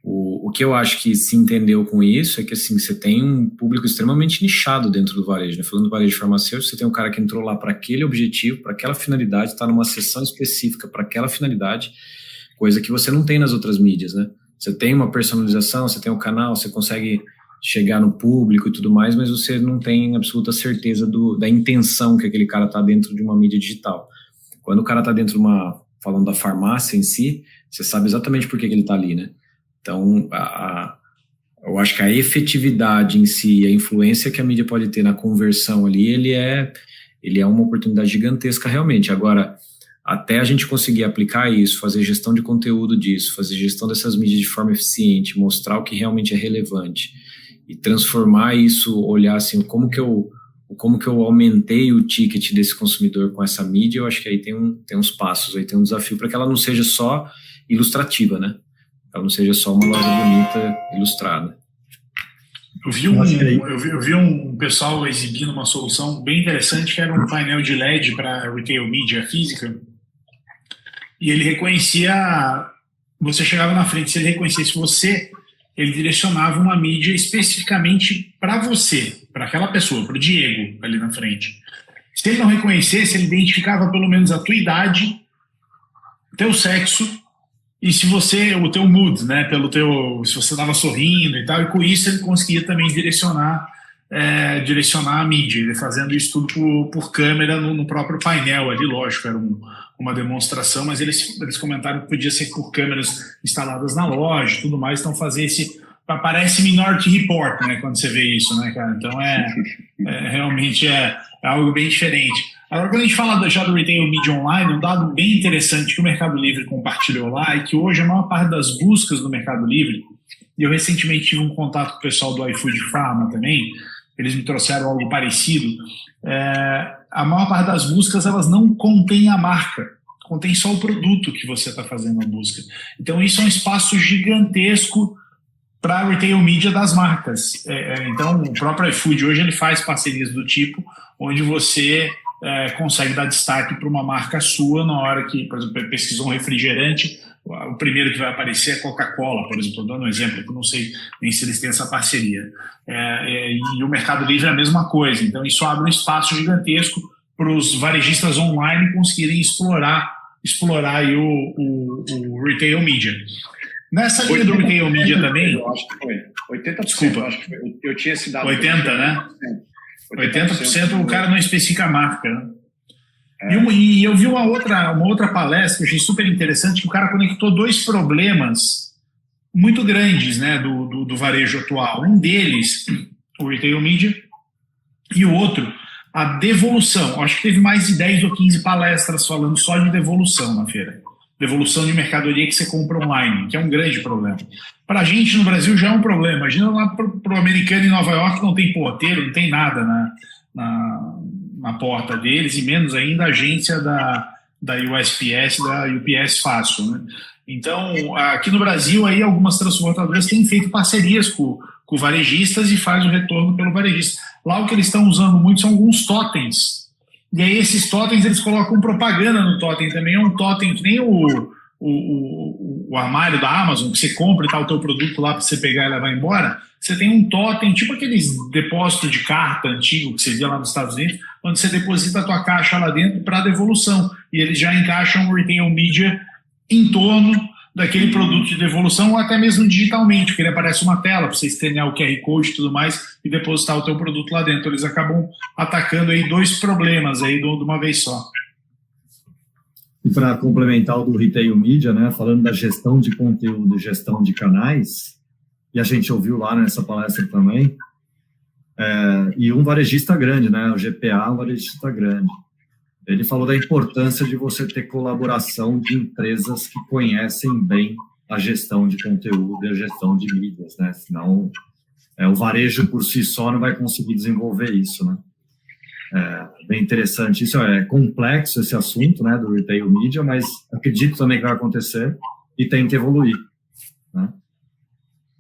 O que eu acho que se entendeu com isso é que, assim, você tem um público extremamente nichado dentro do varejo, né? Falando do varejo farmacêutico, você tem um cara que entrou lá para aquele objetivo, para aquela finalidade, está numa sessão específica para aquela finalidade, coisa que você não tem nas outras mídias, né? Você tem uma personalização, você tem um canal, você consegue chegar no público e tudo mais, mas você não tem absoluta certeza da intenção que aquele cara está dentro de uma mídia digital. Quando o cara está dentro de falando da farmácia em si, você sabe exatamente por que ele está ali, né? Então, eu acho que a efetividade em si, a influência que a mídia pode ter na conversão ali, ele é uma oportunidade gigantesca realmente. Agora, até a gente conseguir aplicar isso, fazer gestão de conteúdo disso, fazer gestão dessas mídias de forma eficiente, mostrar o que realmente é relevante e transformar isso, olhar assim, como que eu aumentei o ticket desse consumidor com essa mídia, eu acho que aí tem uns passos, aí tem um desafio para que ela não seja só ilustrativa, né? Ela não seja só uma loja bonita, ilustrada. Eu vi um pessoal exibindo uma solução bem interessante, que era um painel de LED para retail mídia física, e ele reconhecia, você chegava na frente, se ele reconhecesse você, ele direcionava uma mídia especificamente para você, para aquela pessoa, para o Diego ali na frente. Se ele não reconhecesse, ele identificava pelo menos a tua idade, teu sexo, e se o teu mood, né, se você estava sorrindo e tal, e com isso ele conseguia também direcionar a mídia, ele fazendo isso tudo por câmera no próprio painel ali, lógico, era uma demonstração, mas eles comentaram que podia ser por câmeras instaladas na loja e tudo mais, então fazer parece Minority Report, né, quando você vê isso, né, cara, então realmente é algo bem diferente. Agora, quando a gente fala já do Retail Media Online, um dado bem interessante que o Mercado Livre compartilhou lá é que hoje a maior parte das buscas do Mercado Livre, e eu recentemente tive um contato com o pessoal do iFood Pharma também, eles me trouxeram algo parecido, a maior parte das buscas elas não contém a marca, contém só o produto que você está fazendo a busca. Então isso é um espaço gigantesco para a Retail Media das marcas. Então o próprio iFood hoje ele faz parcerias do tipo onde você consegue dar destaque para uma marca sua na hora que, por exemplo, pesquisou um refrigerante, o primeiro que vai aparecer é Coca-Cola, por exemplo, dando um exemplo, que eu não sei nem se eles têm essa parceria. E o Mercado Livre é a mesma coisa, então isso abre um espaço gigantesco para os varejistas online conseguirem explorar aí o Retail Media. Nessa linha do Retail Media também... Eu acho que foi 80%. Desculpa. Eu acho que eu tinha esse dado. 80%, né? 80% o cara não especifica a marca, né? E eu vi uma outra palestra que eu achei super interessante, que o cara conectou dois problemas muito grandes, né, do varejo atual. Um deles, o Retail Media, e o outro, a devolução. Acho que teve mais de 10 ou 15 palestras falando só de devolução na feira. Devolução de mercadoria que você compra online, que é um grande problema. Para a gente no Brasil já é um problema. Imagina lá para o americano em Nova York, não tem porteiro, não tem nada na porta deles, e menos ainda a agência da USPS, da UPS Fácil, né? Então, aqui no Brasil, aí, algumas transportadoras têm feito parcerias com varejistas e faz o retorno pelo varejista. Lá o que eles estão usando muito são alguns totens. E aí esses totens, eles colocam propaganda no totem também. É um totem que nem o armário da Amazon, que você compra e tá o teu produto lá para você pegar e levar embora. Você tem um totem, tipo aqueles depósitos de carta antigo que você via lá nos Estados Unidos, onde você deposita a tua caixa lá dentro para devolução. E eles já encaixam o Retail Media em torno daquele produto de devolução, ou até mesmo digitalmente, porque ele aparece uma tela para você escanear o QR Code e tudo mais e depositar o teu produto lá dentro. Eles acabam atacando aí dois problemas aí de uma vez só. E para complementar o do Retail Media, né, falando da gestão de conteúdo, gestão de canais, e a gente ouviu lá nessa palestra também, e um varejista grande, né, o GPA, um varejista grande, ele falou da importância de você ter colaboração de empresas que conhecem bem a gestão de conteúdo e a gestão de mídias, né? Senão o varejo por si só não vai conseguir desenvolver isso, né? Bem interessante. Isso é complexo, esse assunto, né, do Retail Media, mas acredito também que vai acontecer e tem que evoluir. né?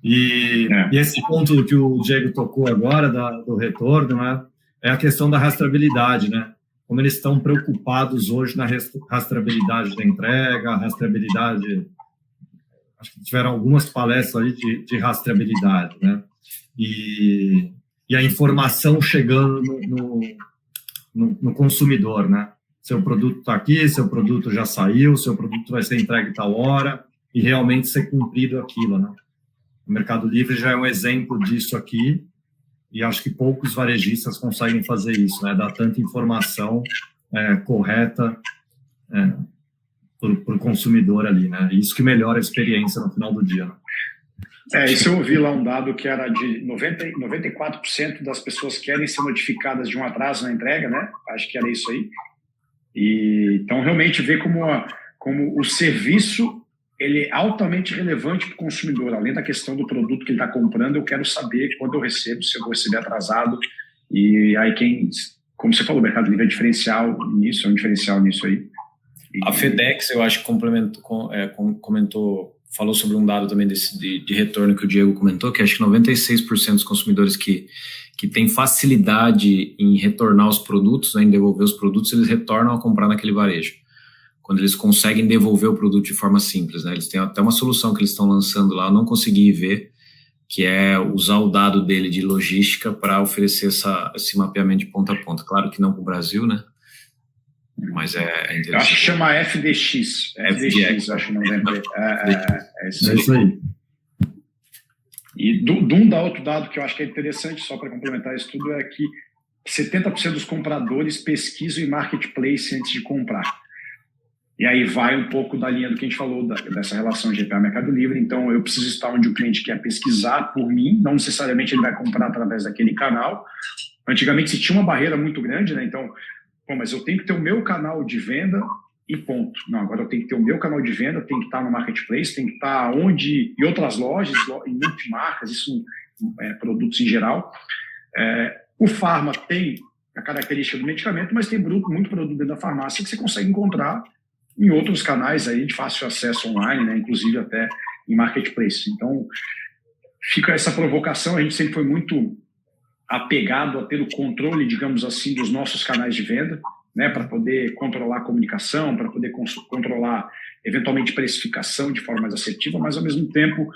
E esse ponto que o Diego tocou agora, do retorno, né, é a questão da rastreabilidade, né? Como eles estão preocupados hoje na rastreabilidade da entrega, rastreabilidade... Acho que tiveram algumas palestras ali de rastreabilidade, né? E a informação chegando no consumidor, né? Seu produto está aqui, seu produto já saiu, seu produto vai ser entregue tal hora, e realmente ser cumprido aquilo, né? O Mercado Livre já é um exemplo disso aqui, e acho que poucos varejistas conseguem fazer isso, né? Dar tanta informação correta para o consumidor ali, né? Isso que melhora a experiência no final do dia, né? Isso eu ouvi lá um dado que era de 94% das pessoas querem ser notificadas de um atraso na entrega, né? Acho que era isso aí. E, então, realmente ver como o serviço ele é altamente relevante para o consumidor. Além da questão do produto que ele está comprando, eu quero saber quando eu recebo, se eu vou receber atrasado. E aí, como você falou, o Mercado Livre é diferencial nisso, é um diferencial nisso aí. A FedEx, eu acho que falou sobre um dado também de retorno que o Diego comentou, que acho que 96% dos consumidores que têm facilidade em retornar os produtos, né, em devolver os produtos, eles retornam a comprar naquele varejo. Quando eles conseguem devolver o produto de forma simples, né? Eles têm até uma solução que eles estão lançando lá, eu não consegui ver, que é usar o dado dele de logística para oferecer esse mapeamento de ponta a ponta. Claro que não para o Brasil, né? Mas é interessante. Eu acho que chama FDX. FDX, acho que não lembro. É isso aí. E outro dado que eu acho que é interessante, só para complementar isso tudo, é que 70% dos compradores pesquisam em marketplace antes de comprar. E aí vai um pouco da linha do que a gente falou, dessa relação de GPA Mercado Livre. Então, eu preciso estar onde o cliente quer pesquisar por mim, não necessariamente ele vai comprar através daquele canal. Antigamente, se tinha uma barreira muito grande, né? Então, mas eu tenho que ter o meu canal de venda e ponto. Não, agora eu tenho que ter o meu canal de venda, tem que estar no marketplace, tem que estar em outras lojas, em multimarcas, isso produtos em geral. O Pharma tem a característica do medicamento, mas tem muito produto dentro da farmácia que você consegue encontrar em outros canais aí de fácil acesso online, né, inclusive até em marketplace. Então, fica essa provocação, a gente sempre foi muito apegado a ter o controle, digamos assim, dos nossos canais de venda, né, para poder controlar a comunicação, para poder controlar, eventualmente, precificação de forma mais assertiva, mas, ao mesmo tempo,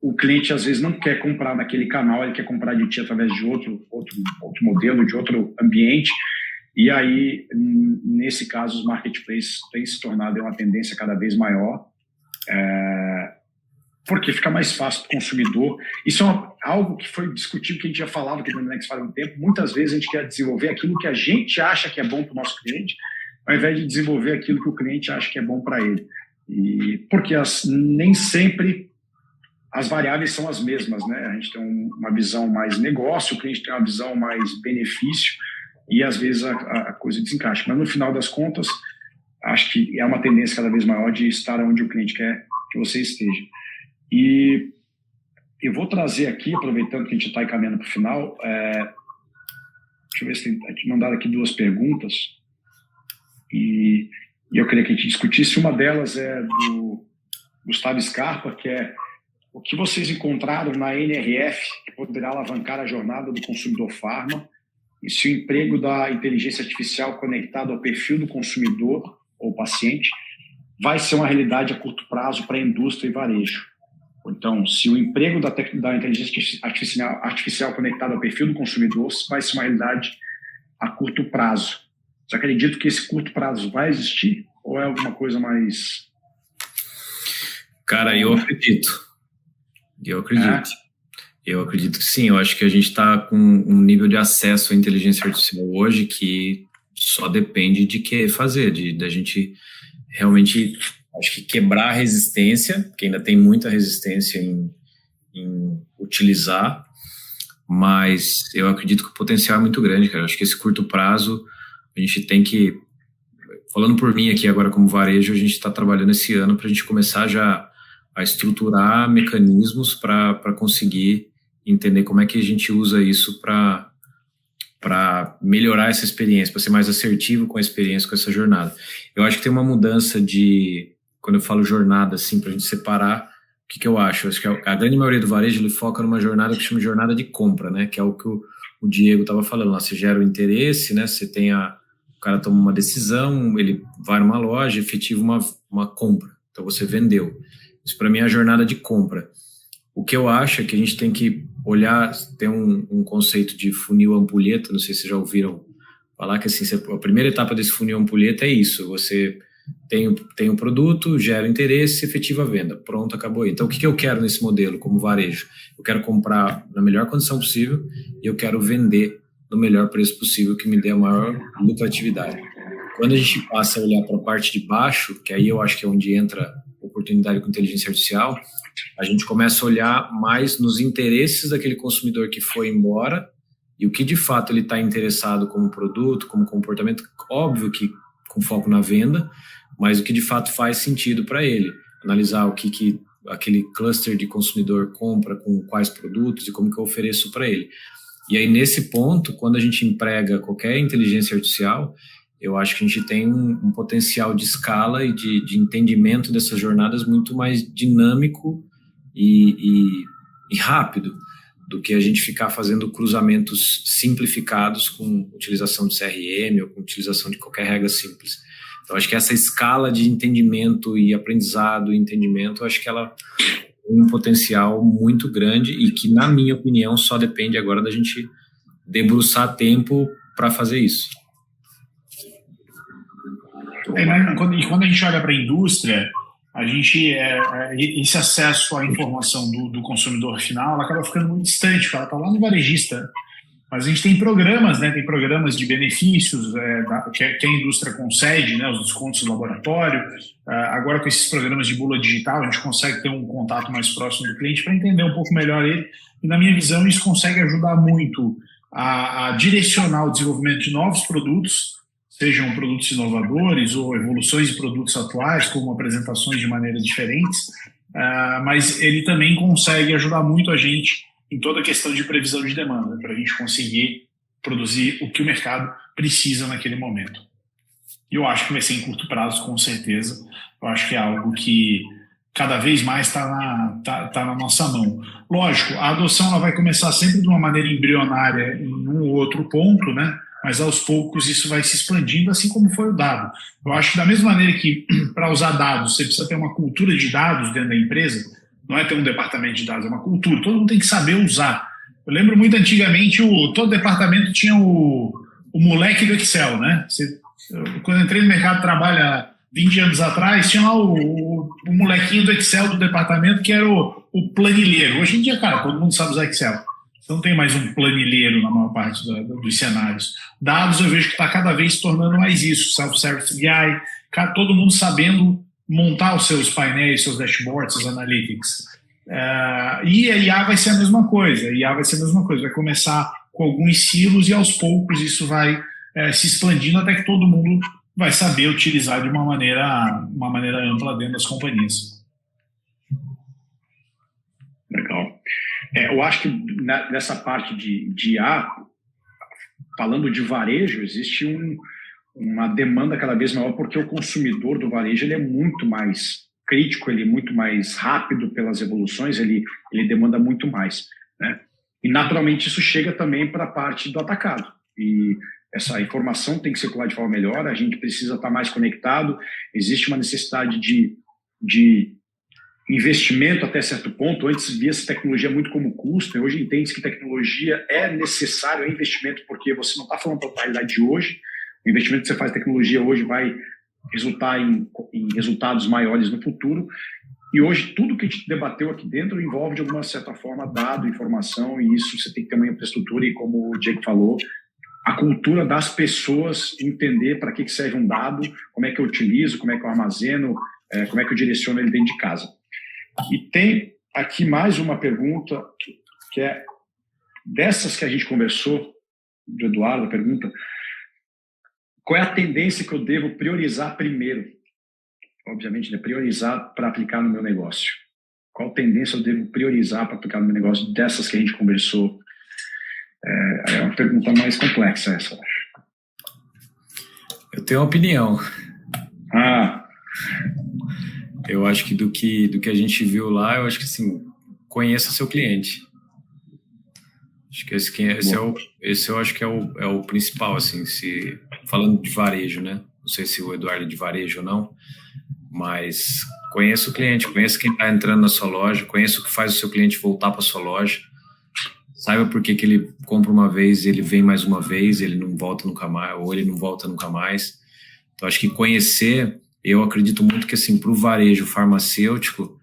o cliente, às vezes, não quer comprar naquele canal, ele quer comprar de ti através de outro modelo, de outro ambiente. E aí, nesse caso, os marketplaces têm se tornado uma tendência cada vez maior, porque fica mais fácil para o consumidor. Isso é algo que foi discutido, que a gente já falava aqui no Next faz um tempo. Muitas vezes a gente quer desenvolver aquilo que a gente acha que é bom para o nosso cliente, ao invés de desenvolver aquilo que o cliente acha que é bom para ele. Porque nem sempre as variáveis são as mesmas, né? A gente tem uma visão mais negócio, o cliente tem uma visão mais benefício, e às vezes a coisa desencaixa. Mas no final das contas, acho que é uma tendência cada vez maior de estar onde o cliente quer que você esteja. E eu vou trazer aqui, aproveitando que a gente está encaminhando para o final, deixa eu ver se tem mandado aqui 2 perguntas, e eu queria que a gente discutisse. Uma delas é do Gustavo Scarpa, que é: o que vocês encontraram na NRF que poderá alavancar a jornada do consumidor farma, e se o emprego da inteligência artificial conectado ao perfil do consumidor ou paciente vai ser uma realidade a curto prazo para a indústria e varejo? Então, se o emprego da inteligência artificial conectado ao perfil do consumidor vai ser uma realidade a curto prazo. Você acredita que esse curto prazo vai existir? Ou é alguma coisa mais... Cara, eu acredito. Eu acredito que sim. Eu acho que a gente está com um nível de acesso à inteligência artificial hoje que só depende de que fazer, da gente realmente, acho que quebrar a resistência, porque ainda tem muita resistência em utilizar, mas eu acredito que o potencial é muito grande, cara. Eu acho que esse curto prazo, a gente tem que, falando por mim aqui agora como varejo, a gente está trabalhando esse ano para a gente começar já a estruturar mecanismos para conseguir entender como é que a gente usa isso para melhorar essa experiência, para ser mais assertivo com a experiência, com essa jornada. Eu acho que tem uma mudança quando eu falo jornada, assim, para a gente separar que eu acho? Acho que a grande maioria do varejo ele foca numa jornada que chama de jornada de compra, né? Que é o que o Diego estava falando lá. Você gera o interesse, né? Você tem o cara toma uma decisão, ele vai numa loja, efetiva uma compra. Então você vendeu. Isso para mim é a jornada de compra. O que eu acho é que a gente tem que olhar, tem um conceito de funil ampulheta, não sei se vocês já ouviram falar, que assim, a primeira etapa desse funil ampulheta é isso, você tem um produto, gera interesse, efetiva a venda, pronto, acabou aí. Então o que eu quero nesse modelo como varejo? Eu quero comprar na melhor condição possível e eu quero vender no melhor preço possível que me dê a maior lucratividade. Quando a gente passa a olhar para a parte de baixo, que aí eu acho que é onde entra a oportunidade com inteligência artificial, a gente começa a olhar mais nos interesses daquele consumidor que foi embora e o que de fato ele está interessado como produto, como comportamento, óbvio que com foco na venda, mas o que de fato faz sentido para ele. Analisar o que aquele cluster de consumidor compra com quais produtos e como que eu ofereço para ele. E aí, nesse ponto, quando a gente emprega qualquer inteligência artificial, eu acho que a gente tem um potencial de escala e de entendimento dessas jornadas muito mais dinâmico e rápido do que a gente ficar fazendo cruzamentos simplificados com utilização de CRM ou com utilização de qualquer regra simples. Então, acho que essa escala de entendimento e aprendizado e entendimento, acho que ela tem um potencial muito grande e que, na minha opinião, só depende agora da gente debruçar tempo para fazer isso. Quando a gente olha para a indústria, a gente esse acesso à informação do consumidor final ela acaba ficando muito distante, porque ela está lá no varejista. Mas a gente tem programas, né? Tem programas de benefícios que a indústria concede, né? Os descontos do laboratório. Agora, com esses programas de bula digital, a gente consegue ter um contato mais próximo do cliente para entender um pouco melhor ele. E, na minha visão, isso consegue ajudar muito a direcionar o desenvolvimento de novos produtos, sejam produtos inovadores ou evoluções de produtos atuais, como apresentações de maneiras diferentes. Mas ele também consegue ajudar muito a gente em toda a questão de previsão de demanda, para a gente conseguir produzir o que o mercado precisa naquele momento. E eu acho que vai ser em curto prazo, com certeza. Eu acho que é algo que cada vez mais está na nossa mão. Lógico, a adoção ela vai começar sempre de uma maneira embrionária em um ou outro ponto, né? Mas aos poucos isso vai se expandindo, assim como foi o dado. Eu acho que da mesma maneira que para usar dados você precisa ter uma cultura de dados dentro da empresa, não é ter um departamento de dados, é uma cultura. Todo mundo tem que saber usar. Eu lembro muito antigamente, todo departamento tinha o moleque do Excel, né? Quando eu entrei no mercado de trabalho há 20 anos atrás, tinha lá o molequinho do Excel do departamento que era o planilheiro. Hoje em dia, cara, todo mundo sabe usar Excel. Você não tem mais um planilheiro na maior parte dos cenários. Dados eu vejo que está cada vez se tornando mais isso. Self-service BI, todo mundo sabendo montar os seus painéis, seus dashboards, seus analytics. E a IA vai ser a mesma coisa. Vai começar com alguns silos e aos poucos isso vai se expandindo até que todo mundo vai saber utilizar de uma maneira ampla dentro das companhias. Legal. Eu acho que nessa parte de IA, falando de varejo, existe uma demanda cada vez maior, porque o consumidor do varejo ele é muito mais crítico, ele é muito mais rápido pelas evoluções, ele demanda muito mais, né? E naturalmente isso chega também para a parte do atacado, e essa informação tem que circular de forma melhor, a gente precisa estar mais conectado, existe uma necessidade de investimento até certo ponto. Antes via-se tecnologia muito como custo, e hoje entende-se que tecnologia é necessário, é investimento, porque você não está falando para a realidade de hoje. O investimento que você faz em tecnologia hoje vai resultar em resultados maiores no futuro. E hoje, tudo que a gente debateu aqui dentro envolve, de alguma certa forma, dado, informação, e isso você tem que ter uma infraestrutura e, como o Diego falou, a cultura das pessoas entender para que serve um dado, como é que eu utilizo, como é que eu armazeno, como é que eu direciono ele dentro de casa. E tem aqui mais uma pergunta, que é dessas que a gente conversou, do Eduardo, a pergunta: qual é a tendência que eu devo priorizar primeiro? Obviamente, né, priorizar para aplicar no meu negócio. Qual tendência eu devo priorizar para aplicar no meu negócio dessas que a gente conversou? É uma pergunta mais complexa essa, eu acho. Eu tenho uma opinião. Eu acho que do que a gente viu lá, eu acho que assim, conheça seu cliente. Acho que esse eu acho que é o principal, assim, falando de varejo, né? Não sei se o Eduardo é de varejo ou não, mas conheça o cliente, conheça quem está entrando na sua loja, conheça o que faz o seu cliente voltar para a sua loja, saiba por que ele compra uma vez, ele vem mais uma vez, ele não volta nunca mais, ou ele não volta nunca mais. Então, acho que conhecer, eu acredito muito que, assim, para o varejo farmacêutico,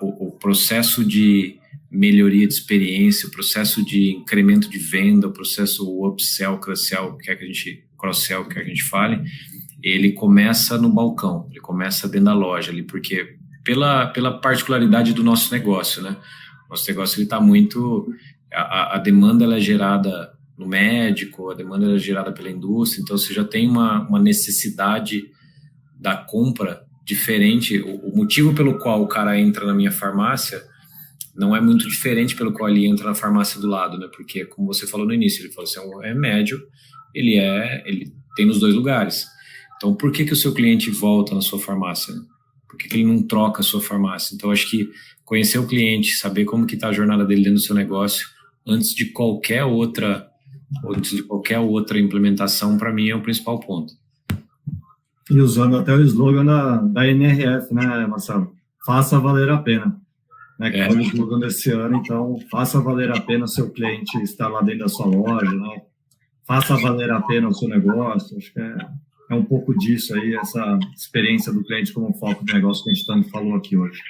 o processo de melhoria de experiência, o processo de incremento de venda, o processo upsell, cross-sell, quer que a gente fale, ele começa no balcão, ele começa dentro da loja ali, porque pela particularidade do nosso negócio, né? Nosso negócio, ele está muito... A demanda, ela é gerada no médico, a demanda, ela é gerada pela indústria, então você já tem uma necessidade da compra diferente. O motivo pelo qual o cara entra na minha farmácia não é muito diferente pelo qual ele entra na farmácia do lado, né? Porque, como você falou no início, ele falou assim, é um remédio, ele tem nos dois lugares. Então, por que o seu cliente volta na sua farmácia? Né? Por que ele não troca a sua farmácia? Então, acho que conhecer o cliente, saber como que está a jornada dele dentro do seu negócio, antes de qualquer outra implementação, para mim, é o principal ponto. E usando até o slogan da NRF, né, Marcelo? Faça valer a pena. Né, que foi o slogan desse ano, então faça valer a pena o seu cliente estar lá dentro da sua loja, né? Faça valer a pena o seu negócio. Acho que é um pouco disso aí, essa experiência do cliente como foco do negócio que a gente tanto falou aqui hoje.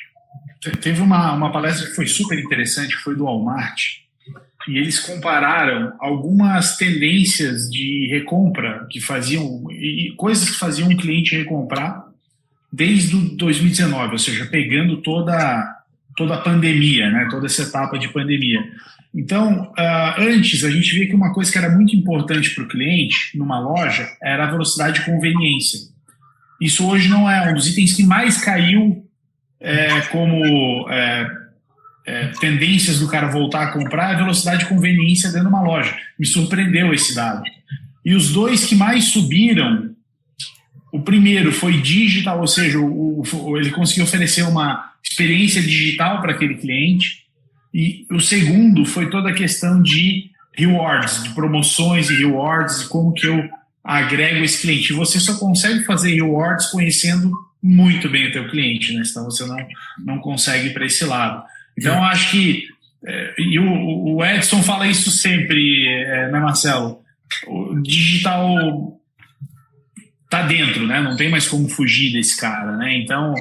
Teve uma palestra que foi super interessante, foi do Walmart, e eles compararam algumas tendências de recompra que faziam, e coisas que faziam o cliente recomprar desde 2019, ou seja, pegando toda a pandemia, né, toda essa etapa de pandemia. Então, antes, a gente via que uma coisa que era muito importante para o cliente, numa loja, era a velocidade de conveniência. Isso hoje não é um dos itens que mais caiu como tendências do cara voltar a comprar, a velocidade de conveniência dentro de uma loja. Me surpreendeu esse dado. E os dois que mais subiram, o primeiro foi digital, ou seja, ele conseguiu oferecer uma experiência digital para aquele cliente, e o segundo foi toda a questão de rewards, de promoções e rewards, de como que eu agrego esse cliente. E você só consegue fazer rewards conhecendo muito bem o teu cliente, né? Senão você não consegue ir para esse lado. Então, eu acho que, e o Edson fala isso sempre, né, Marcelo? O digital tá dentro, né? Não tem mais como fugir desse cara, né? Então,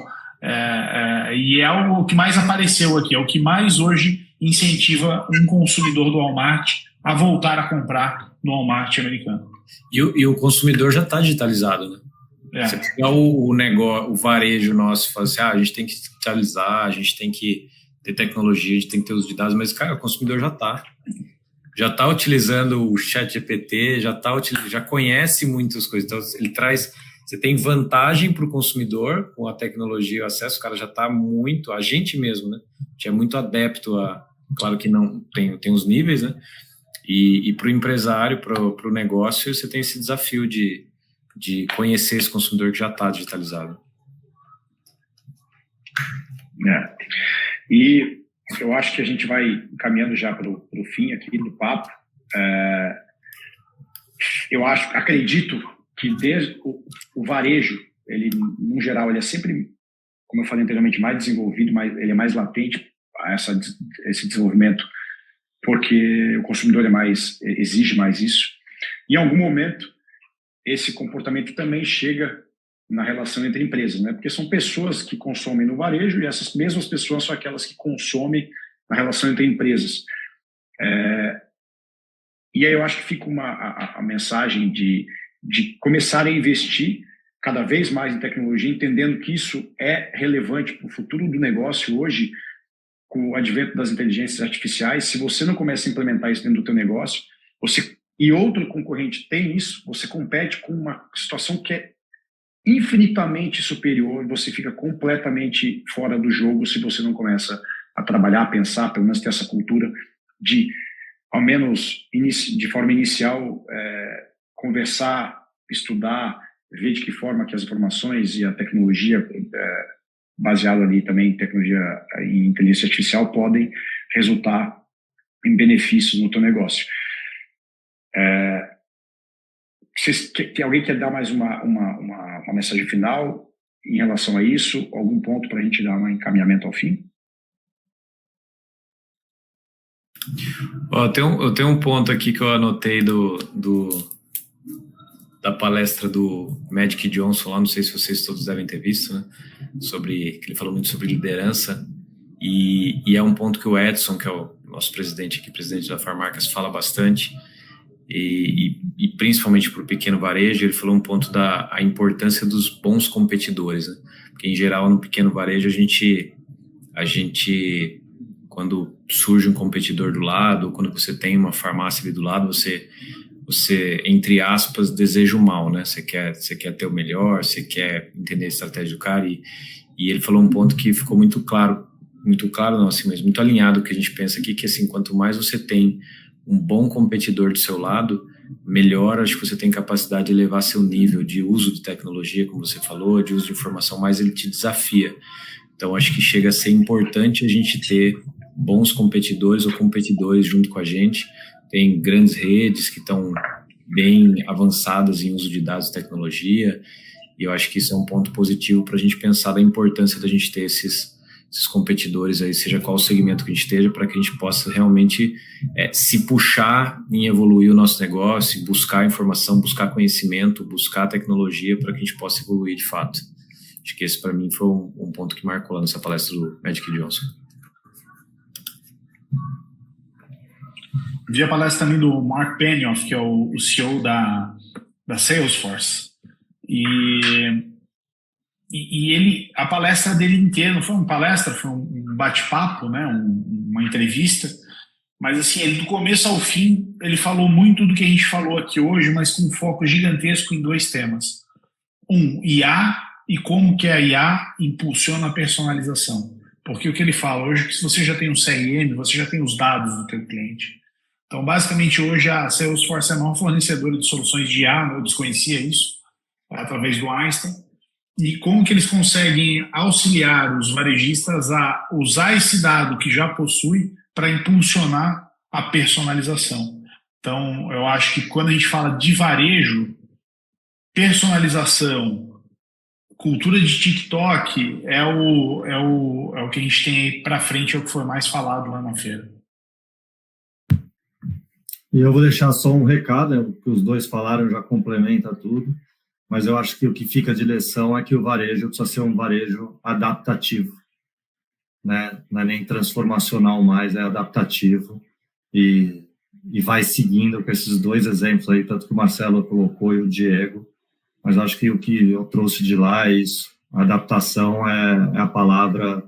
e é o que mais apareceu aqui, é o que mais hoje incentiva um consumidor do Walmart a voltar a comprar no Walmart americano. E o consumidor já está digitalizado, né? Você pegar o negócio, o varejo nosso, e fala assim, a gente tem que digitalizar, a gente tem que ter tecnologia, a gente tem que ter uso de dados, mas, cara, o consumidor já está utilizando o ChatGPT, já conhece muitas coisas, então ele traz... Você tem vantagem para o consumidor com a tecnologia e o acesso, o cara já está muito, a gente mesmo, né? A gente é muito adepto claro que não tem os níveis, né? E para o empresário, para o negócio, você tem esse desafio de conhecer esse consumidor que já está digitalizado. E eu acho que a gente vai caminhando já para o fim aqui do papo. Acredito que desde o varejo, ele, no geral, ele é sempre, como eu falei anteriormente, mais desenvolvido, ele é mais latente a esse desenvolvimento, porque o consumidor exige mais isso. Em algum momento, esse comportamento também chega na relação entre empresas, né? Porque são pessoas que consomem no varejo e essas mesmas pessoas são aquelas que consomem na relação entre empresas. E aí eu acho que fica a mensagem de começar a investir cada vez mais em tecnologia, entendendo que isso é relevante para o futuro do negócio hoje, com o advento das inteligências artificiais. Se você não começa a implementar isso dentro do teu negócio, e outro concorrente tem isso, você compete com uma situação que é infinitamente superior, você fica completamente fora do jogo se você não começa a trabalhar, a pensar, pelo menos ter essa cultura de, ao menos de forma inicial, conversar, estudar, ver de que forma que as informações e a tecnologia baseado ali também em tecnologia, em inteligência artificial, podem resultar em benefícios no teu negócio. Alguém quer dar mais uma mensagem final em relação a isso? Algum ponto para a gente dar um encaminhamento ao fim? Eu tenho um ponto aqui que eu anotei da palestra do Magic Johnson lá, não sei se vocês todos devem ter visto, né? Que ele falou muito sobre liderança, e é um ponto que o Edson, que é o nosso presidente aqui, presidente da Farmarcas, fala bastante, e principalmente para o pequeno varejo. Ele falou um ponto a importância dos bons competidores, né? Porque em geral no pequeno varejo a gente quando surge um competidor do lado, quando você tem uma farmácia ali do lado, você entre aspas, deseja o mal, né? Você quer ter o melhor, você quer entender a estratégia do cara, e ele falou um ponto que ficou muito claro não, assim, mas muito alinhado com o que a gente pensa aqui, que assim, quanto mais você tem um bom competidor do seu lado, melhor acho que você tem capacidade de elevar seu nível de uso de tecnologia, como você falou, de uso de informação, mais ele te desafia. Então acho que chega a ser importante a gente ter bons competidores ou competidores junto com a gente. Tem grandes redes que estão bem avançadas em uso de dados e tecnologia, e eu acho que isso é um ponto positivo para a gente pensar da importância da gente ter esses competidores aí, seja qual o segmento que a gente esteja, para que a gente possa realmente se puxar em evoluir o nosso negócio, buscar informação, buscar conhecimento, buscar tecnologia, para que a gente possa evoluir de fato. Acho que esse para mim foi um ponto que marcou lá nessa palestra do Magic Johnson. Vi a palestra também do Mark Benioff, que é o CEO da Salesforce, e a palestra dele inteira não foi uma palestra, foi um bate-papo, né, uma entrevista, mas assim, ele do começo ao fim, ele falou muito do que a gente falou aqui hoje, mas com um foco gigantesco em 2 temas. IA, e como que a IA impulsiona a personalização. Porque o que ele fala hoje é que se você já tem um CRM, você já tem os dados do teu cliente. Então, basicamente, hoje a Salesforce é a maior fornecedora de soluções de IA, eu desconhecia isso, através do Einstein, e como que eles conseguem auxiliar os varejistas a usar esse dado que já possui para impulsionar a personalização. Então, eu acho que quando a gente fala de varejo, personalização, cultura de TikTok é o que a gente tem aí para frente, é o que foi mais falado lá na feira. E eu vou deixar só um recado, o que os dois falaram já complementa tudo, mas eu acho que o que fica de lição é que o varejo precisa ser um varejo adaptativo, né? Não é nem transformacional mais, é adaptativo, e vai seguindo com esses 2 exemplos aí, tanto que o Marcelo colocou e o Diego, mas acho que o que eu trouxe de lá é isso, a adaptação é a palavra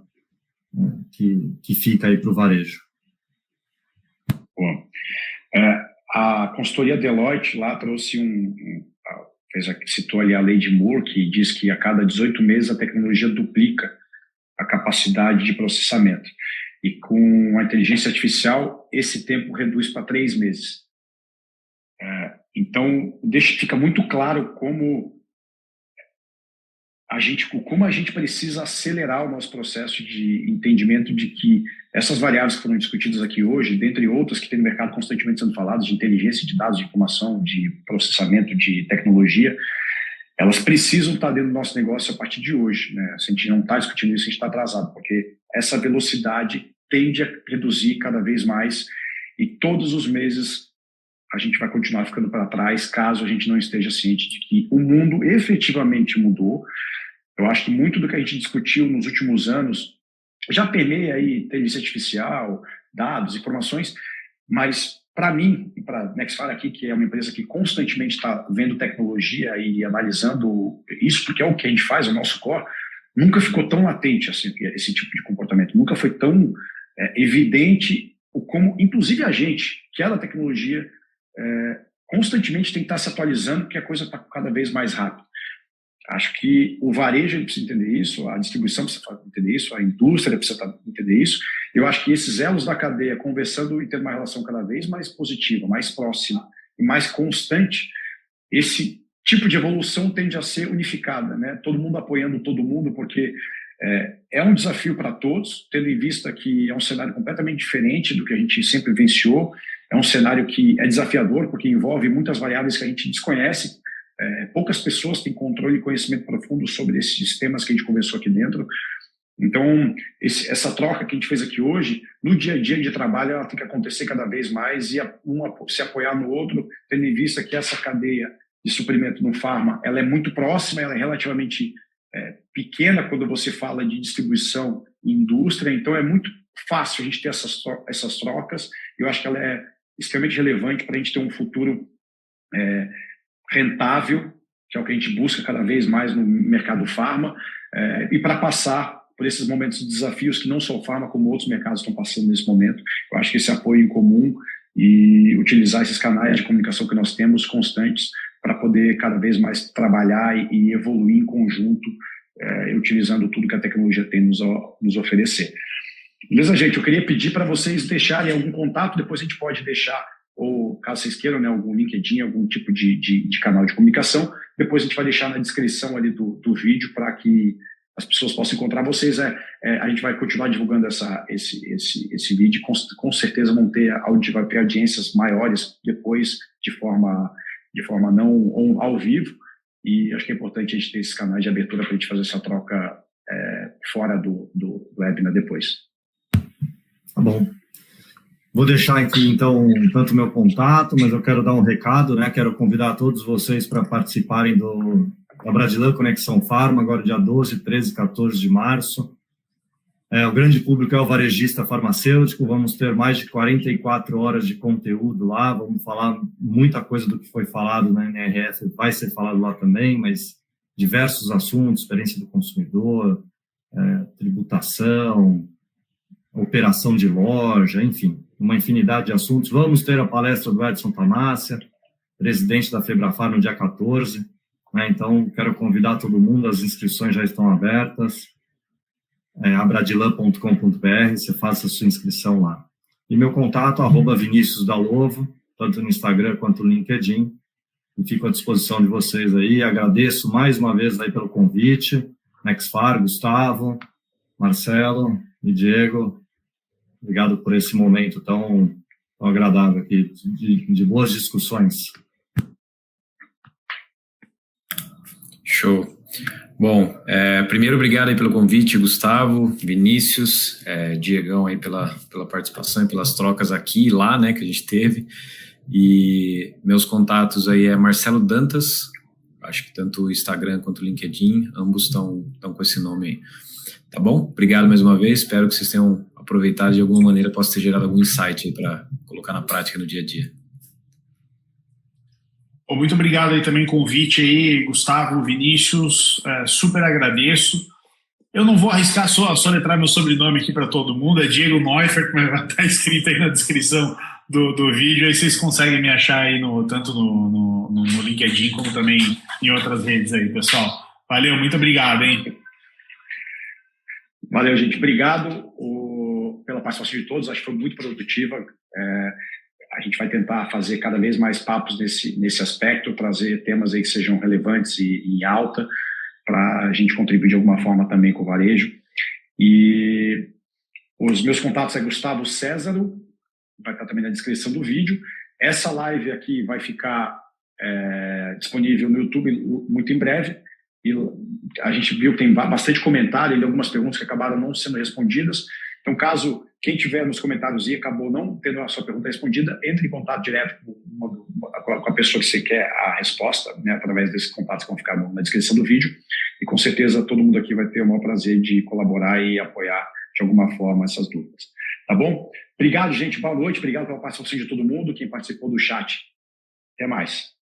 que fica aí para o varejo. Bom, a consultoria Deloitte lá trouxe citou ali a lei de Moore, que diz que a cada 18 meses a tecnologia duplica a capacidade de processamento. E com a inteligência artificial, esse tempo reduz para 3 meses. Então, fica muito claro como a gente precisa acelerar o nosso processo de entendimento de que essas variáveis que foram discutidas aqui hoje, dentre outras que tem no mercado constantemente sendo faladas, de inteligência de dados, de informação, de processamento, de tecnologia, elas precisam estar dentro do nosso negócio a partir de hoje, né? Se a gente não está discutindo isso, a gente está atrasado, porque essa velocidade tende a reduzir cada vez mais, e todos os meses a gente vai continuar ficando para trás caso a gente não esteja ciente de que o mundo efetivamente mudou. Eu acho que muito do que a gente discutiu nos últimos anos já permeia aí inteligência artificial, dados, informações, mas para mim, e para a Nexfar aqui, que é uma empresa que constantemente está vendo tecnologia e analisando isso, porque é o que a gente faz, é o nosso core, nunca ficou tão latente assim, esse tipo de comportamento, nunca foi tão evidente como, inclusive a gente, que é da tecnologia, constantemente tem que estar se atualizando, porque a coisa está cada vez mais rápida. Acho que o varejo precisa entender isso, a distribuição precisa entender isso, a indústria precisa entender isso. Eu acho que esses elos da cadeia conversando e tendo uma relação cada vez mais positiva, mais próxima e mais constante, esse tipo de evolução tende a ser unificada, né? Todo mundo apoiando todo mundo, porque É um desafio para todos, tendo em vista que é um cenário completamente diferente do que a gente sempre vivenciou. É um cenário que é desafiador, porque envolve muitas variáveis que a gente desconhece. Poucas pessoas têm controle e conhecimento profundo sobre esses sistemas que a gente conversou aqui dentro. Então, essa troca que a gente fez aqui hoje, no dia a dia de trabalho, ela tem que acontecer cada vez mais e um se apoiar no outro, tendo em vista que essa cadeia de suprimento no farma, ela é muito próxima, ela é relativamente pequena quando você fala de distribuição e indústria, então é muito fácil a gente ter essas trocas. Eu acho que ela é extremamente relevante para a gente ter um futuro rentável, que é o que a gente busca cada vez mais no mercado farma, e para passar por esses momentos de desafios que não só o farma, como outros mercados estão passando nesse momento. Eu acho que esse apoio em comum e utilizar esses canais de comunicação que nós temos constantes para poder cada vez mais trabalhar e evoluir em conjunto, utilizando tudo que a tecnologia tem nos oferecer. Beleza, gente? Eu queria pedir para vocês deixarem algum contato, depois a gente pode deixar, ou caso vocês queiram, né, algum LinkedIn, algum tipo de canal de comunicação, depois a gente vai deixar na descrição ali do vídeo para que as pessoas possam encontrar vocês. A gente vai continuar divulgando esse vídeo, com certeza vai ter audiências maiores depois de forma não ao vivo, e acho que é importante a gente ter esses canais de abertura para a gente fazer essa troca fora do webinar depois. Tá bom. Vou deixar aqui, então, tanto o meu contato, mas eu quero dar um recado, né? Quero convidar todos vocês para participarem da Bradilan Conexão Farma, agora dia 12, 13 e 14 de março. O grande público é o varejista farmacêutico, vamos ter mais de 44 horas de conteúdo lá, vamos falar muita coisa do que foi falado na NRF, vai ser falado lá também, mas diversos assuntos, experiência do consumidor, tributação, operação de loja, enfim, uma infinidade de assuntos. Vamos ter a palestra do Edson Tamassia, presidente da Febrafar, no dia 14, né? Então, quero convidar todo mundo, as inscrições já estão abertas, abradilan.com.br, você faça a sua inscrição lá. E meu contato, @Vinícius Dallovo, tanto no Instagram quanto no LinkedIn, e fico à disposição de vocês aí. Agradeço mais uma vez aí pelo convite, Nexfar, Gustavo, Marcelo e Diego, obrigado por esse momento tão agradável aqui, de boas discussões. Show. Bom, primeiro, obrigado aí pelo convite, Gustavo, Vinícius, Diegão aí pela participação e pelas trocas aqui e lá, né, que a gente teve. E meus contatos aí Marcelo Dantas, acho que tanto o Instagram quanto o LinkedIn, ambos estão com esse nome aí. Tá bom? Obrigado mais uma vez, espero que vocês tenham aproveitado de alguma maneira, possa ter gerado algum insight aí para colocar na prática no dia a dia. Muito obrigado aí também, convite aí, Gustavo, Vinícius, super agradeço. Eu não vou arriscar soletrar meu sobrenome aqui para todo mundo, é Diego Neufert, mas vai estar escrito aí na descrição do vídeo, aí vocês conseguem me achar aí tanto no LinkedIn como também em outras redes aí, pessoal. Valeu, muito obrigado, hein? Valeu, gente. Obrigado pela participação de todos, acho que foi muito produtiva. A gente vai tentar fazer cada vez mais papos nesse aspecto, trazer temas aí que sejam relevantes e em alta, para a gente contribuir de alguma forma também com o varejo. E os meus contatos Gustavo Césaro, vai estar também na descrição do vídeo. Essa live aqui vai ficar disponível no YouTube muito em breve. E a gente viu que tem bastante comentário e algumas perguntas que acabaram não sendo respondidas. Então, caso quem tiver nos comentários e acabou não tendo a sua pergunta respondida, entre em contato direto com a pessoa que você quer a resposta, né, através desses contatos que vão ficar na descrição do vídeo. E com certeza todo mundo aqui vai ter o maior prazer de colaborar e apoiar de alguma forma essas dúvidas. Tá bom? Obrigado, gente. Boa noite. Obrigado pela participação de todo mundo, quem participou do chat. Até mais.